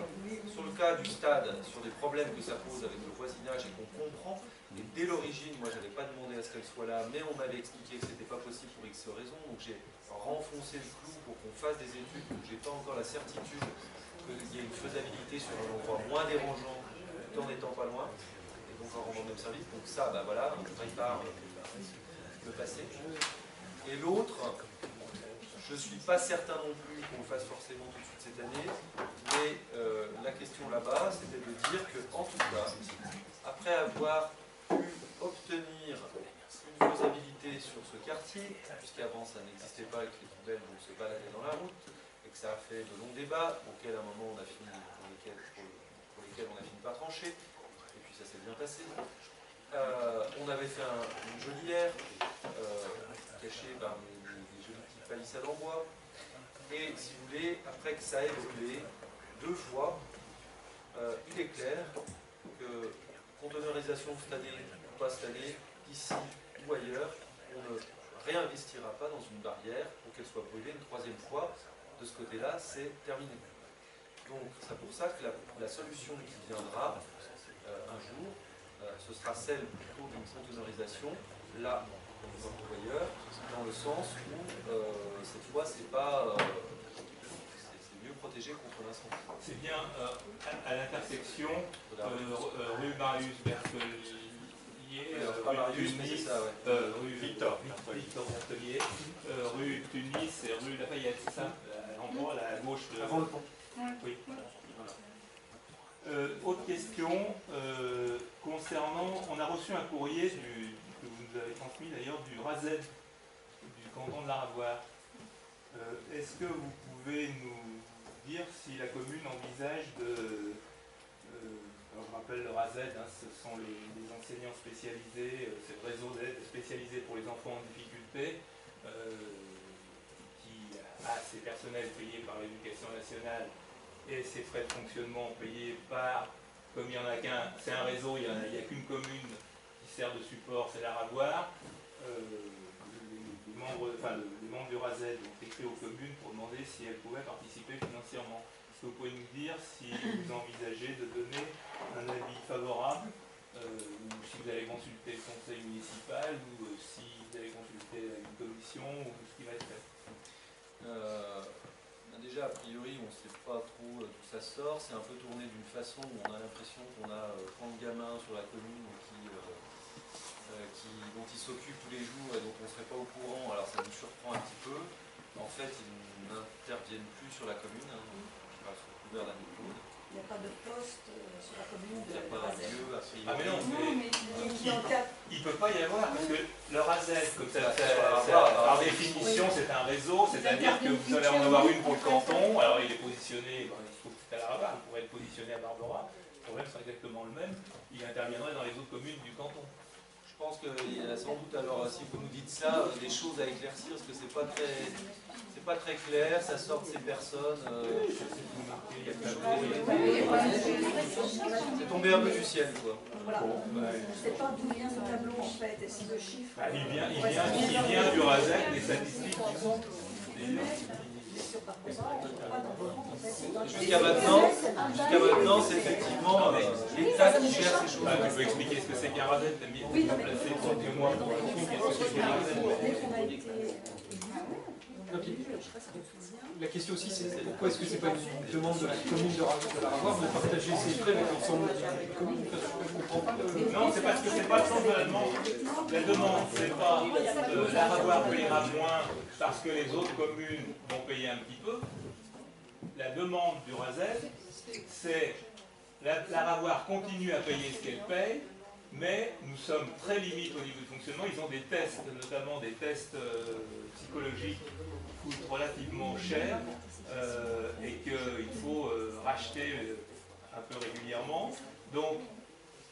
[SPEAKER 1] sur le cas du stade, sur des problèmes que ça pose avec le voisinage et qu'on comprend. Et dès l'origine, moi, je n'avais pas demandé à ce qu'elle soit là, mais on m'avait expliqué que ce n'était pas possible pour X raisons. Donc j'ai renfoncé le clou pour qu'on fasse des études. Donc j'ai pas encore la certitude qu'il y ait une faisabilité sur un endroit moins dérangeant tout en n'étant pas loin. Et donc en rendant le même service. Donc ça, bah voilà, on prépare le passé. Et l'autre, je ne suis pas certain non plus qu'on le fasse forcément tout de suite cette année, mais la question là-bas, c'était de dire que, en tout cas, après avoir pu obtenir une faisabilité sur ce quartier, puisqu'avant ça n'existait pas et que les poubelles se baladaient dans la route, et que ça a fait de longs débats, auxquels à un moment on a fini, pour lesquels on a fini par trancher, et puis ça s'est bien passé. On avait fait une jolie aire, cachée par des jolies petites palissades en bois, et si vous voulez, après que ça ait brûlé 2 fois, il est clair que conteneurisation cette année ou pas cette année, ici ou ailleurs, on ne réinvestira pas dans une barrière pour qu'elle soit brûlée une 3e fois. De ce côté-là, c'est terminé. Donc c'est pour ça que la solution qui viendra un jour, ce sera celle plutôt d'une conteneurisation, là ou ailleurs, dans le sens où cette fois c'est pas c'est mieux protégé contre l'incendie.
[SPEAKER 2] C'est bien à l'intersection rue Marius Berthelier, rue Tunis, rue Victor Berthelier, rue Tunis et rue Lafayette, c'est ça, l'endroit à gauche de...
[SPEAKER 3] Avant le pont.
[SPEAKER 2] Oui. Voilà. Autre question concernant, on a reçu un courrier que vous nous avez transmis d'ailleurs du RAZED, du canton de l'Aravoir. Est-ce que vous pouvez nous dire si la commune envisage de, alors je appelle le RASED, hein, ce sont les enseignants spécialisés, c'est le réseau d'aide spécialisé pour les enfants en difficulté, qui a ses personnels payés par l'éducation nationale et ses frais de fonctionnement payés par, comme il n'y en a qu'un, c'est un réseau, il n'y a qu'une commune qui sert de support, c'est la Ravoir. Les membres du RASED ont écrit aux communes pour demander si elles pouvaient participer financièrement. Est-ce que vous pouvez nous dire si vous envisagez de donner un avis favorable, ou si vous allez consulter le conseil municipal, ou si vous allez consulter une commission, ou ce qui va être fait?
[SPEAKER 1] Déjà, a priori, on ne sait pas trop d'où ça sort. C'est un peu tourné d'une façon où on a l'impression qu'on a 30 gamins sur la commune dont ils s'occupent tous les jours et dont on ne serait pas au courant. Alors ça nous surprend un petit peu. En fait, ils n'interviennent plus sur la commune, sous couvert d'un diplôme.
[SPEAKER 9] Il n'y a pas de poste sur la commune de
[SPEAKER 1] Il n'y a pas un lieu à priori.
[SPEAKER 2] Ah mais non, il ne peut pas y avoir, parce que le RASED, comme ça, par définition, c'est un réseau, c'est-à-dire que vous allez en avoir une pour le canton, alors il est positionné, il se trouve que c'est à la Ravar, il pourrait être positionné à Barbera, le problème c'est exactement le même, il interviendrait dans les autres communes du canton.
[SPEAKER 1] Je pense qu'il y a sans doute, alors si vous nous dites ça, des choses à éclaircir, parce que c'est pas très clair, ça sort de ces personnes. C'est tombé un peu du ciel, quoi.
[SPEAKER 9] Voilà. On ne sait pas d'où vient ce tableau en fait, et si le chiffre.
[SPEAKER 2] Il vient du RASED, des statistiques qui sont.
[SPEAKER 1] Jusqu'à maintenant, c'est effectivement l'État qui gère ces choses.
[SPEAKER 2] Tu peux expliquer ce que c'est qu'un RASED? Tu as mis placé quelques mois pour expliquer ce que c'est qu'un RASED.
[SPEAKER 3] La question aussi, c'est pourquoi est-ce que c'est pas une demande de la commune de la Ravoir de partager ses frais avec l'ensemble des communes? Je comprends pas le...
[SPEAKER 2] Non, c'est parce que c'est pas le sens de la demande. La demande, c'est pas la Ravoir payera moins parce que les autres communes vont payer un petit peu. La demande du RASED, c'est la Ravoir continue à payer ce qu'elle paye, mais nous sommes très limites au niveau du fonctionnement. Ils ont des tests, notamment des tests psychologiques qui coûtent relativement cher et qu'il faut racheter un peu régulièrement. Donc,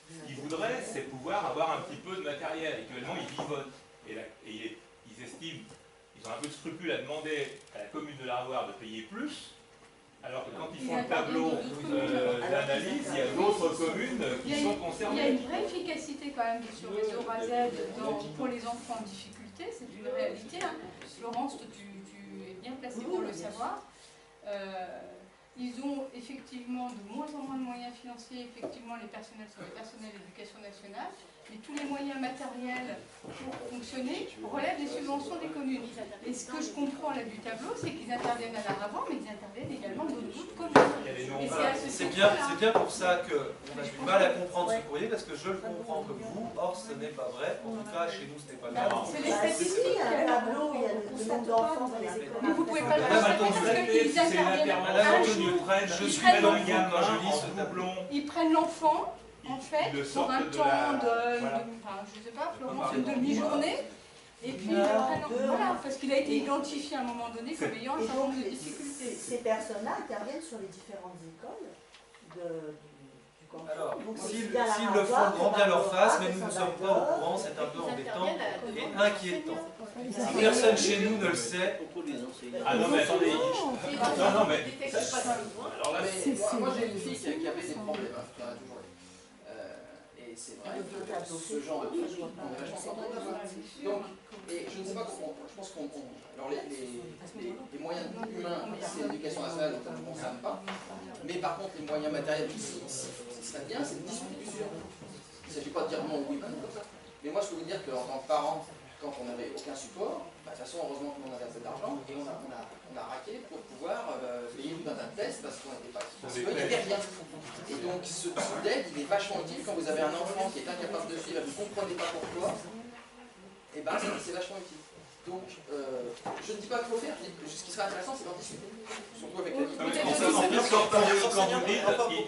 [SPEAKER 2] ce qu'ils voudraient, c'est pouvoir avoir un petit peu de matériel. Actuellement, ils vivotent. Et ils estiment, ils ont un peu de scrupule à demander à la commune de la Ravoir de payer plus, alors que quand ils font le tableau d'analyse, il y a d'autres communes qui sont concernées.
[SPEAKER 6] Il y a une vraie efficacité quand même sur le réseau RASED pour les enfants en difficulté, c'est une réalité. Hein. Florence, tu es bien placée pour le savoir. Ils ont effectivement de moins en moins de moyens financiers, effectivement les personnels sont les personnels d'éducation nationale, mais tous les moyens matériels pour fonctionner relèvent des subventions des communes. Et ce que je comprends là du tableau, c'est qu'ils interviennent à la Ravoir, mais ils interviennent également dans d'autres communes.
[SPEAKER 1] C'est bien pour ça qu'on a du mal à comprendre ce courrier, parce que je le comprends comme vous, or ce n'est pas vrai, en tout cas chez nous ce n'est pas le cas.
[SPEAKER 6] C'est les statistiques, il y a le tableau, il y a le nombre d'enfants dans les écoles. Mais vous ne pouvez pas le constater parce qu'ils interviennent un jour. Ils prennent l'enfant, en fait, pour un temps de, je sais pas, Florence, une demi-journée, et puis voilà, parce qu'il a été identifié à un moment donné comme ayant un certain nombre de difficultés.
[SPEAKER 11] Ces personnes-là interviennent sur les différentes écoles du canton.
[SPEAKER 1] Alors, s'ils le font grand bien leur face, mais nous ne sommes pas au courant, c'est un peu embêtant et inquiétant. Si personne chez nous ne le sait.
[SPEAKER 2] Ah non mais attendez. Non mais.
[SPEAKER 5] Alors là, moi j'ai une fille qui avait des problèmes, qui en a toujours eu. Et c'est vrai que ce genre de truc, on est vachement content. Donc, et je ne sais pas comment, je pense qu'on. Alors les moyens humains, c'est l'éducation nationale, donc ça ne nous concerne pas. Mais par contre, les moyens matériels, ce serait bien, c'est une distribution. Il ne s'agit pas de dire non ou oui, pas non. Mais moi je peux vous dire qu'en tant que parent, quand on n'avait aucun support, de toute façon, heureusement que nous on avait assez d'argent et on a raqué pour pouvoir payer tout un tas de tests parce qu'on n'était pas. Parce qu'il n'y avait rien. Et donc ce type d'aide, il est vachement utile quand vous avez un enfant qui est incapable de suivre et vous ne comprenez pas pourquoi, et ben c'est vachement utile. Donc je ne dis pas qu'il faut faire, je dis ce qui serait intéressant c'est d'en discuter. Surtout avec la vie.
[SPEAKER 2] Quand vous dites,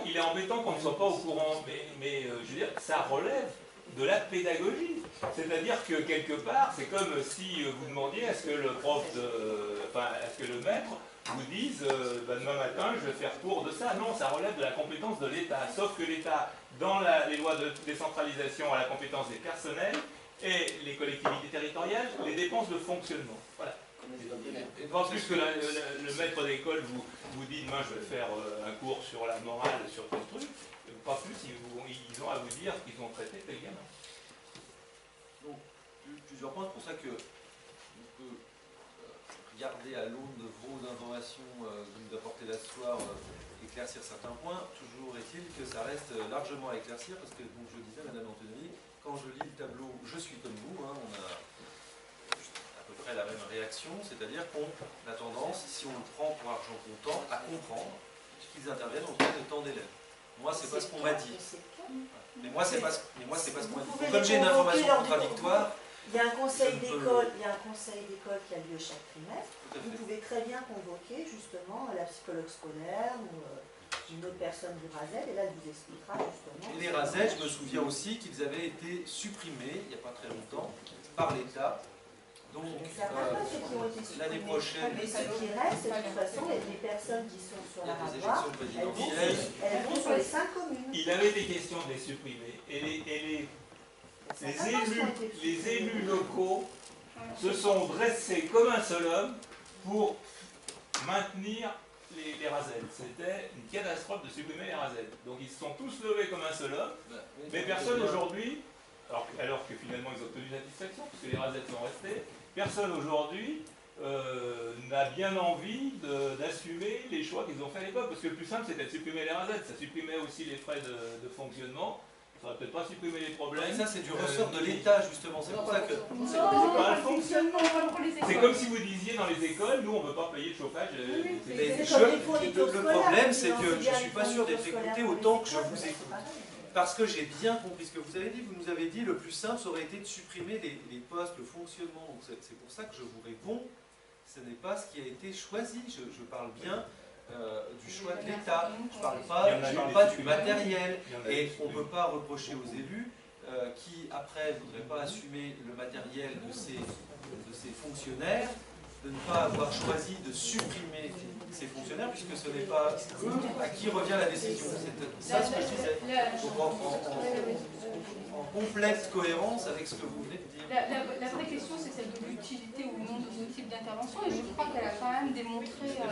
[SPEAKER 2] il est embêtant qu'on ne soit pas au courant, mais je veux dire, ça relève de la pédagogie. C'est-à-dire que quelque part, c'est comme si vous demandiez à ce que le est-ce que le maître vous dise demain matin je vais faire cours de ça. Non, ça relève de la compétence de l'État. Sauf que l'État, dans les lois de décentralisation, a la compétence des personnels et les collectivités territoriales, les dépenses de fonctionnement. Voilà. Et pas plus que le maître d'école vous dit demain je vais faire un cours sur la morale, sur tel truc, pas plus, ils ont à vous dire qu'ils ont traité tel gamin.
[SPEAKER 1] Donc, plusieurs points, c'est pour ça que on peut regarder à l'aune de vos informations que vous nous apportez là ce soir, éclaircir certains points. Toujours est-il que ça reste largement à éclaircir, parce que, donc, je disais, Madame Antonelli, quand je lis le tableau, je suis comme vous, hein, on a à peu près la même réaction, c'est-à-dire qu'on a tendance, si on le prend pour argent comptant, à comprendre qu'ils interviennent en termes de temps d'élèves. Moi, c'est pas ce qu'on m'a dit. Mais moi, c'est pas ce qu'on m'a dit. Comme j'ai une information contradictoire,
[SPEAKER 11] il y a un conseil d'école, qui a lieu chaque trimestre. Vous pouvez très bien convoquer justement la psychologue scolaire ou une autre personne du RASED, et là, elle vous expliquera justement.
[SPEAKER 1] Et les RASED, je me souviens aussi qu'ils avaient été supprimés, il n'y a pas très longtemps, par l'État. Donc, l'année prochaine...
[SPEAKER 11] Mais ce qui reste, de toute façon, les personnes qui sont sur la radar, elles vont sur les 5 communes.
[SPEAKER 2] Il avait des questions de les supprimer. Et les élus locaux se sont dressés comme un seul homme pour maintenir les RASED. C'était une catastrophe de supprimer les RASED. Donc ils se sont tous levés comme un seul homme, mais personne aujourd'hui, alors que finalement ils ont obtenu satisfaction, puisque les RASED sont restés, personne aujourd'hui n'a bien envie d'assumer les choix qu'ils ont fait à l'époque, parce que le plus simple c'était de supprimer les RASED, ça supprimait aussi les frais de fonctionnement. Ça va peut-être pas supprimer les problèmes.
[SPEAKER 1] Mais ça, c'est du ressort de l'État, justement. C'est pour ça que...
[SPEAKER 2] C'est pas le fonctionnement. C'est comme si vous disiez dans les écoles, nous, on ne veut pas payer le chauffage.
[SPEAKER 1] Le problème, c'est que je ne suis pas sûr d'être écouté autant que je vous écoute. Parce que j'ai bien compris ce que vous avez dit. Vous nous avez dit le plus simple, ça aurait été de supprimer les postes, le fonctionnement. Donc c'est pour ça que je vous réponds. Ce n'est pas ce qui a été choisi. Je parle bien du choix de l'État. Je ne parle pas du matériel. Et on ne peut pas reprocher aux élus qui, après, ne voudraient pas assumer le matériel de ces fonctionnaires, de ne pas avoir choisi de supprimer ces fonctionnaires, puisque ce n'est pas eux à qui revient la décision. C'est ça ce que je disais. Donc en complète cohérence avec ce que vous venez de dire.
[SPEAKER 6] La vraie question, c'est celle de l'utilité ou non de ce type d'intervention, et je crois qu'elle a quand même démontré à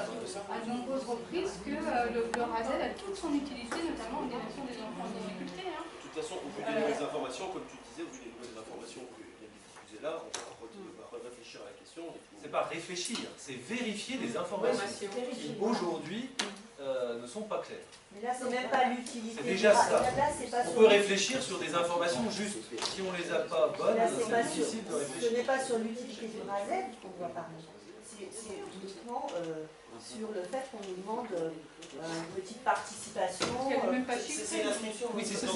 [SPEAKER 6] de nombreuses reprises que le RASED a toute son utilité, notamment en direction des enfants en difficulté.
[SPEAKER 8] De toute façon, au vu des nouvelles informations, comme tu disais, au vu des nouvelles informations que viennent de diffuser là, on va réfléchir à la question.
[SPEAKER 1] C'est pas réfléchir, c'est vérifier des informations qui aujourd'hui ne sont pas claires.
[SPEAKER 11] Mais là, c'est même pas l'utilité.
[SPEAKER 1] C'est déjà ça. On peut réfléchir sur des informations justes. Si on les a pas bonnes, c'est difficile de réfléchir.
[SPEAKER 11] Ce n'est pas sur l'utilité du RASED qu'on doit parler. C'est uniquement sur le fait qu'on nous demande une petite participation.
[SPEAKER 8] C'est l'inscription.
[SPEAKER 1] Oui, c'est ça.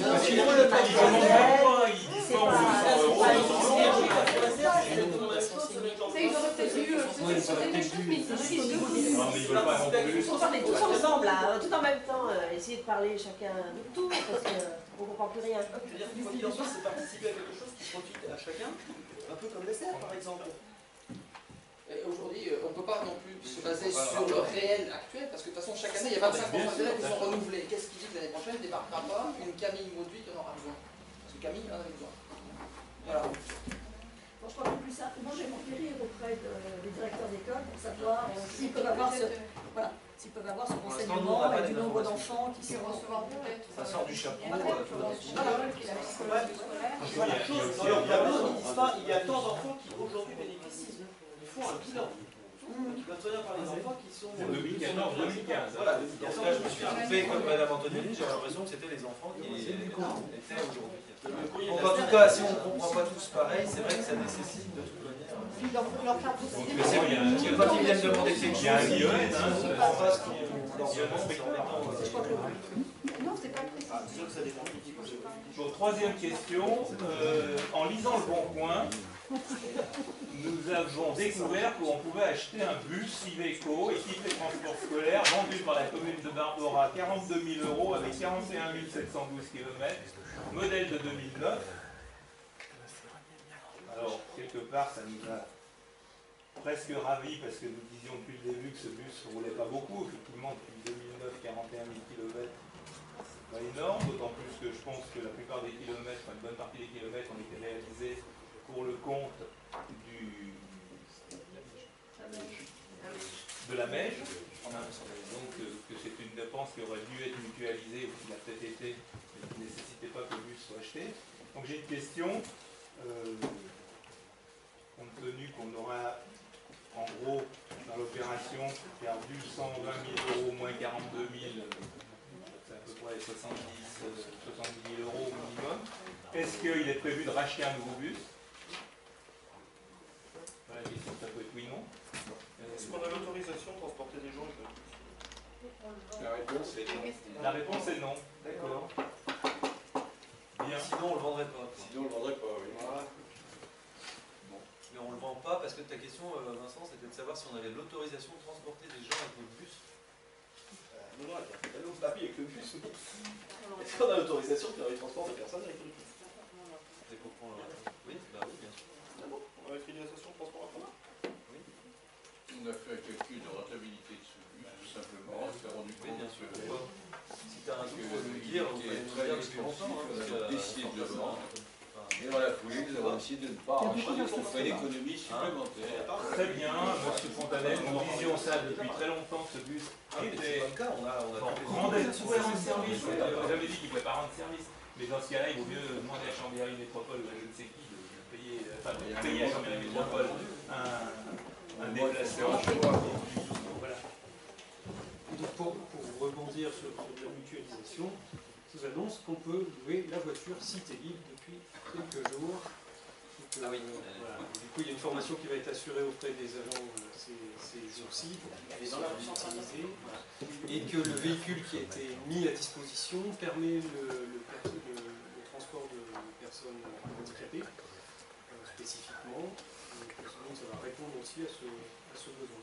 [SPEAKER 11] Tous ensemble, tout en même temps, essayer de parler chacun de tout, parce qu'on ne comprend plus rien.
[SPEAKER 8] Je veux dire, quoi qu'il en soit, c'est participer à quelque chose qui profite à chacun, un peu comme l'ESSER par exemple.
[SPEAKER 5] Et aujourd'hui, on ne peut pas non plus se baser sur le réel actuel, parce que de toute façon, chaque année, il y a 25% d'élèves qui sont renouvelés. Qu'est-ce qui dit que l'année prochaine ne débarquera pas une Camille Mauduit qui en aura besoin? Parce que Camille en avait besoin. Voilà.
[SPEAKER 9] Bon, je crois que plus simple, moi j'ai mon périr auprès des directeurs d'école pour savoir s'ils peuvent avoir ce renseignement et du nombre d'enfants qui sont recevoir peut-être.
[SPEAKER 1] Ça sort du chapeau.
[SPEAKER 8] Dans leur tableau, ils ne disent pas il y a tant d'enfants qui aujourd'hui bénéficient. Ils font un bilan. Ils doivent très bien parler des enfants qui sont.
[SPEAKER 2] 2014-2015.
[SPEAKER 8] Voilà,
[SPEAKER 1] Là, je me suis trompé comme Madame Antonelli, j'ai l'impression que c'était les enfants qui étaient aujourd'hui. Donc en tout cas, si on ne comprend pas tous pareil, c'est vrai que ça nécessite de toute manière. Quand ils viennent demander quelque chose, si on ne comprend pas ce qu'ils leur demandent, c'est embêtant.
[SPEAKER 6] Non, c'est pas précis.
[SPEAKER 2] Bon, troisième question, en lisant Le Bon Coin, nous avons découvert qu'on pouvait acheter un bus Iveco équipé transport scolaire vendu par la commune de Barbera à 42 000 € avec 41 712 km, modèle de 2009, Alors, quelque part, ça nous a presque ravis parce que nous disions depuis le début que ce bus ne roulait pas beaucoup. Effectivement, depuis 2009, 41 000 km, c'est pas énorme, d'autant plus que je pense que la plupart des kilomètres, enfin une bonne partie des kilomètres ont été réalisés pour le compte de la Mège. Donc que c'est une dépense qui aurait dû être mutualisée ou qui l'a peut-être été, mais qui ne nécessitait pas que le bus soit acheté. Donc j'ai une question, compte tenu qu'on aura en gros dans l'opération perdu 120 000 € moins 42 000, c'est à peu près 70 000 € au minimum. Est-ce qu'il est prévu de racheter un nouveau bus? La question, ça peut être oui, non.
[SPEAKER 8] Est-ce qu'on a l'autorisation de transporter des gens?
[SPEAKER 7] La réponse est non.
[SPEAKER 2] La réponse est non. D'accord. Bien.
[SPEAKER 1] Sinon, on le vendrait pas.
[SPEAKER 7] Sinon, on le vendrait pas, oui.
[SPEAKER 1] Voilà. Bon. Mais on le vend pas parce que ta question, Vincent, c'était de savoir si on avait l'autorisation de transporter des gens avec le bus.
[SPEAKER 8] Non, non, il y a l'autre papier avec le bus. Est-ce qu'on a l'autorisation de faire du transport de personnes avec le bus?
[SPEAKER 1] Et pour prendre oui, bah oui, bien sûr.
[SPEAKER 8] Ah bon? On a l'autorisation de transport en commun?
[SPEAKER 1] Oui.
[SPEAKER 7] On a fait un calcul de rentabilité de ce bus, tout simplement. On s'est rendu compte
[SPEAKER 1] bien sûr.
[SPEAKER 7] que
[SPEAKER 1] Si tu as un doute, il faut nous le dire, vous pouvez nous le dire depuis longtemps.
[SPEAKER 7] on a décidé de le vendre. Et dans la foulée, nous avons décidé de ne pas racheter pour faire une économie supplémentaire.
[SPEAKER 2] Très bien, monsieur Fontanel, nous disions ça depuis très longtemps que ce bus était rendait service. On n'a jamais dit qu'il ne pouvait pas rendre service. Mais dans ce cas-là, il vaut mieux demander à Chambéry Métropole ou à je ne sais qui de payer, enfin de payer à Chambéry Métropole un déplacement. Voilà.
[SPEAKER 3] Et donc pour rebondir sur la mutualisation, je vous annonce qu'on peut louer la voiture Cité Libre depuis quelques jours. Donc,
[SPEAKER 1] ah oui.
[SPEAKER 3] Voilà. Du coup, il y a une formation qui va être assurée auprès des agents ces jours-ci pour sensibiliser. Et que le véhicule qui a été mis à disposition permet le transport de personnes handicapées spécifiquement. Donc ça va répondre aussi à ce besoin.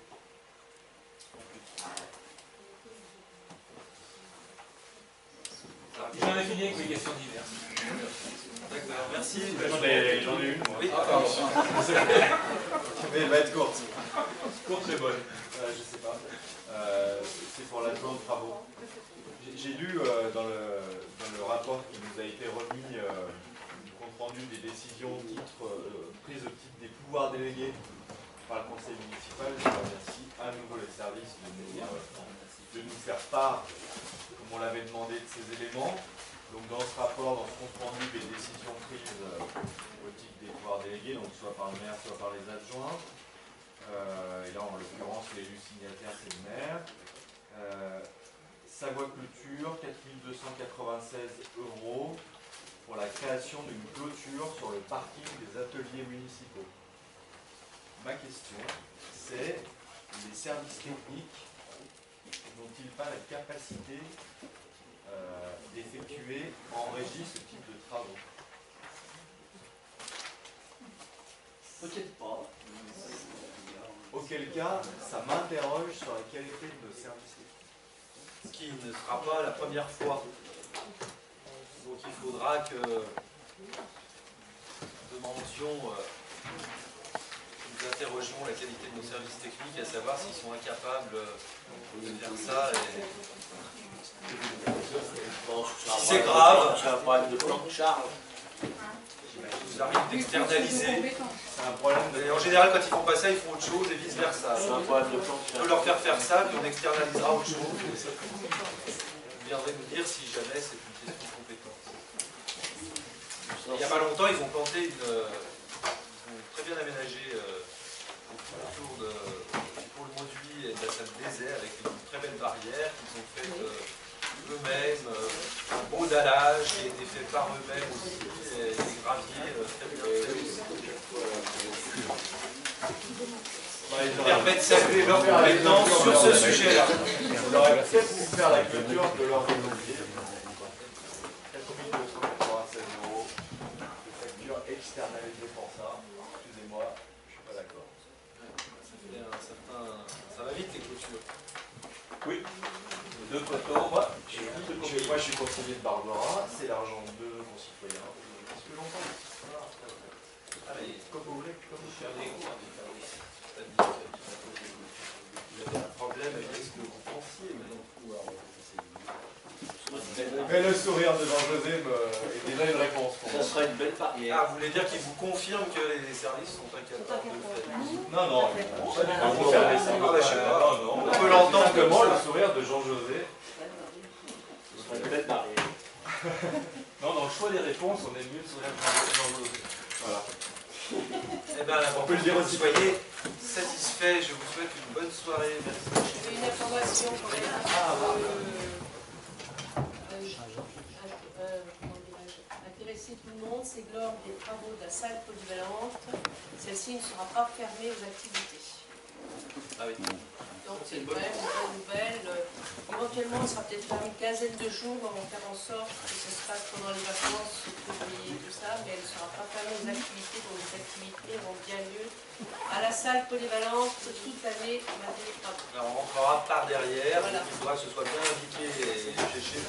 [SPEAKER 2] J'en ai fini avec mes questions diverses.
[SPEAKER 1] D'accord, merci.
[SPEAKER 10] J'en ai une, moi.
[SPEAKER 1] Oui,
[SPEAKER 10] ah, pardon. Mais elle va être courte. Courte et bonne. Je sais pas. C'est pour l'adjoint de travaux. J'ai lu dans le rapport qui nous a été remis, le compte rendu des décisions prises au titre des pouvoirs délégués par le conseil municipal. Je remercie à nouveau les services de nous faire part, comme on l'avait demandé, de ces éléments. Donc dans ce rapport, dans ce compte rendu des décisions prises au titre des pouvoirs délégués, donc soit par le maire, soit par les adjoints, et là en l'occurrence l'élu signataire c'est le maire, Savoie Clôture, 4 296 € pour la création d'une clôture sur le parking des ateliers municipaux. Ma question, c'est les services techniques n'ont-ils pas la capacité d'effectuer en régie ce type de travaux?
[SPEAKER 5] Peut-être pas.
[SPEAKER 10] Auquel cas, ça m'interroge sur la qualité de nos services techniques.
[SPEAKER 1] Ce qui ne sera pas la première fois. Donc il faudra que nous demandions, nous interrogions la qualité de nos services techniques, à savoir s'ils sont incapables de faire ça. Si c'est grave,
[SPEAKER 4] tu as un problème de plan de charge.
[SPEAKER 1] ils arrivent d'externaliser.
[SPEAKER 10] C'est un problème
[SPEAKER 1] Et en général, quand ils font pas ça, ils font autre chose et vice versa.
[SPEAKER 4] C'est un problème de plan de
[SPEAKER 1] On
[SPEAKER 4] charge.
[SPEAKER 1] peut leur faire ça, puis on externalisera autre chose. Vous viendrez nous dire si jamais c'est une question de compétence. Il n'y a pas longtemps, ils ont planté ils ont très bien aménagé autour du pôle Mauduit et de la salle Désert avec une très belle barrière qu'ils ont faite eux-mêmes, un beau dallage qui a été fait par eux-mêmes aussi, et des graviers très bien faits. Ils permettent de saluer leur compétence sur ce sujet-là.
[SPEAKER 10] On aurait peut-être pu faire la clôture de leur immobilier. 4 296 € de facture externalisée pour ça. Excusez-moi, je ne suis pas d'accord.
[SPEAKER 1] Ça va vite les clôtures.
[SPEAKER 10] Oui. Deux poteaux. Moi, je suis conseiller de Barbara. C'est l'argent de nos concitoyens. Qu'est-ce que j'en pense?
[SPEAKER 1] Allez,
[SPEAKER 2] Comme vous voulez, comme vous voulez.
[SPEAKER 1] Il y avait un problème avec ce que vous pensiez, mais donc pouvoir
[SPEAKER 10] Mais le sourire de Jean-José est déjà une réponse pour moi.
[SPEAKER 4] Ça serait une belle barrière.
[SPEAKER 1] Ah, vous voulez dire qu'il vous confirme que les services sont incapables de le faire?
[SPEAKER 10] Non, non, pas du tout. Vous fermez ça.
[SPEAKER 1] Ah, bah, je sais pas.
[SPEAKER 10] Non, non.
[SPEAKER 1] On peut l'entendre
[SPEAKER 10] Simplement
[SPEAKER 1] comme
[SPEAKER 10] le
[SPEAKER 1] ça.
[SPEAKER 10] sourire de Jean-José.
[SPEAKER 4] Ce serait une belle barrière.
[SPEAKER 2] Non, dans le choix des réponses, on est mieux de sourire de Jean-José. Voilà.
[SPEAKER 1] Eh bien, on peut le dire aussi. Soyez satisfaits. Je vous souhaite une bonne soirée. Merci.
[SPEAKER 12] J'ai une information quand même. Intéresser tout le monde, c'est que lors des travaux de la salle polyvalente, celle-ci ne sera pas fermée aux activités.
[SPEAKER 1] Ah oui.
[SPEAKER 12] Donc c'est quand même une bonne nouvelle. Éventuellement, on sera peut-être fermé une quinzaine de jours. On va faire en sorte que ça se passe pendant les vacances, février, tout ça, mais elle ne sera pas fermée aux activités. Donc les activités auront bien lieu à la salle polyvalente toute l'année malgré les travaux.
[SPEAKER 1] Alors, on rentrera par derrière.
[SPEAKER 12] Voilà.
[SPEAKER 1] Il faudra que ce soit bien indiqué chez les usagers.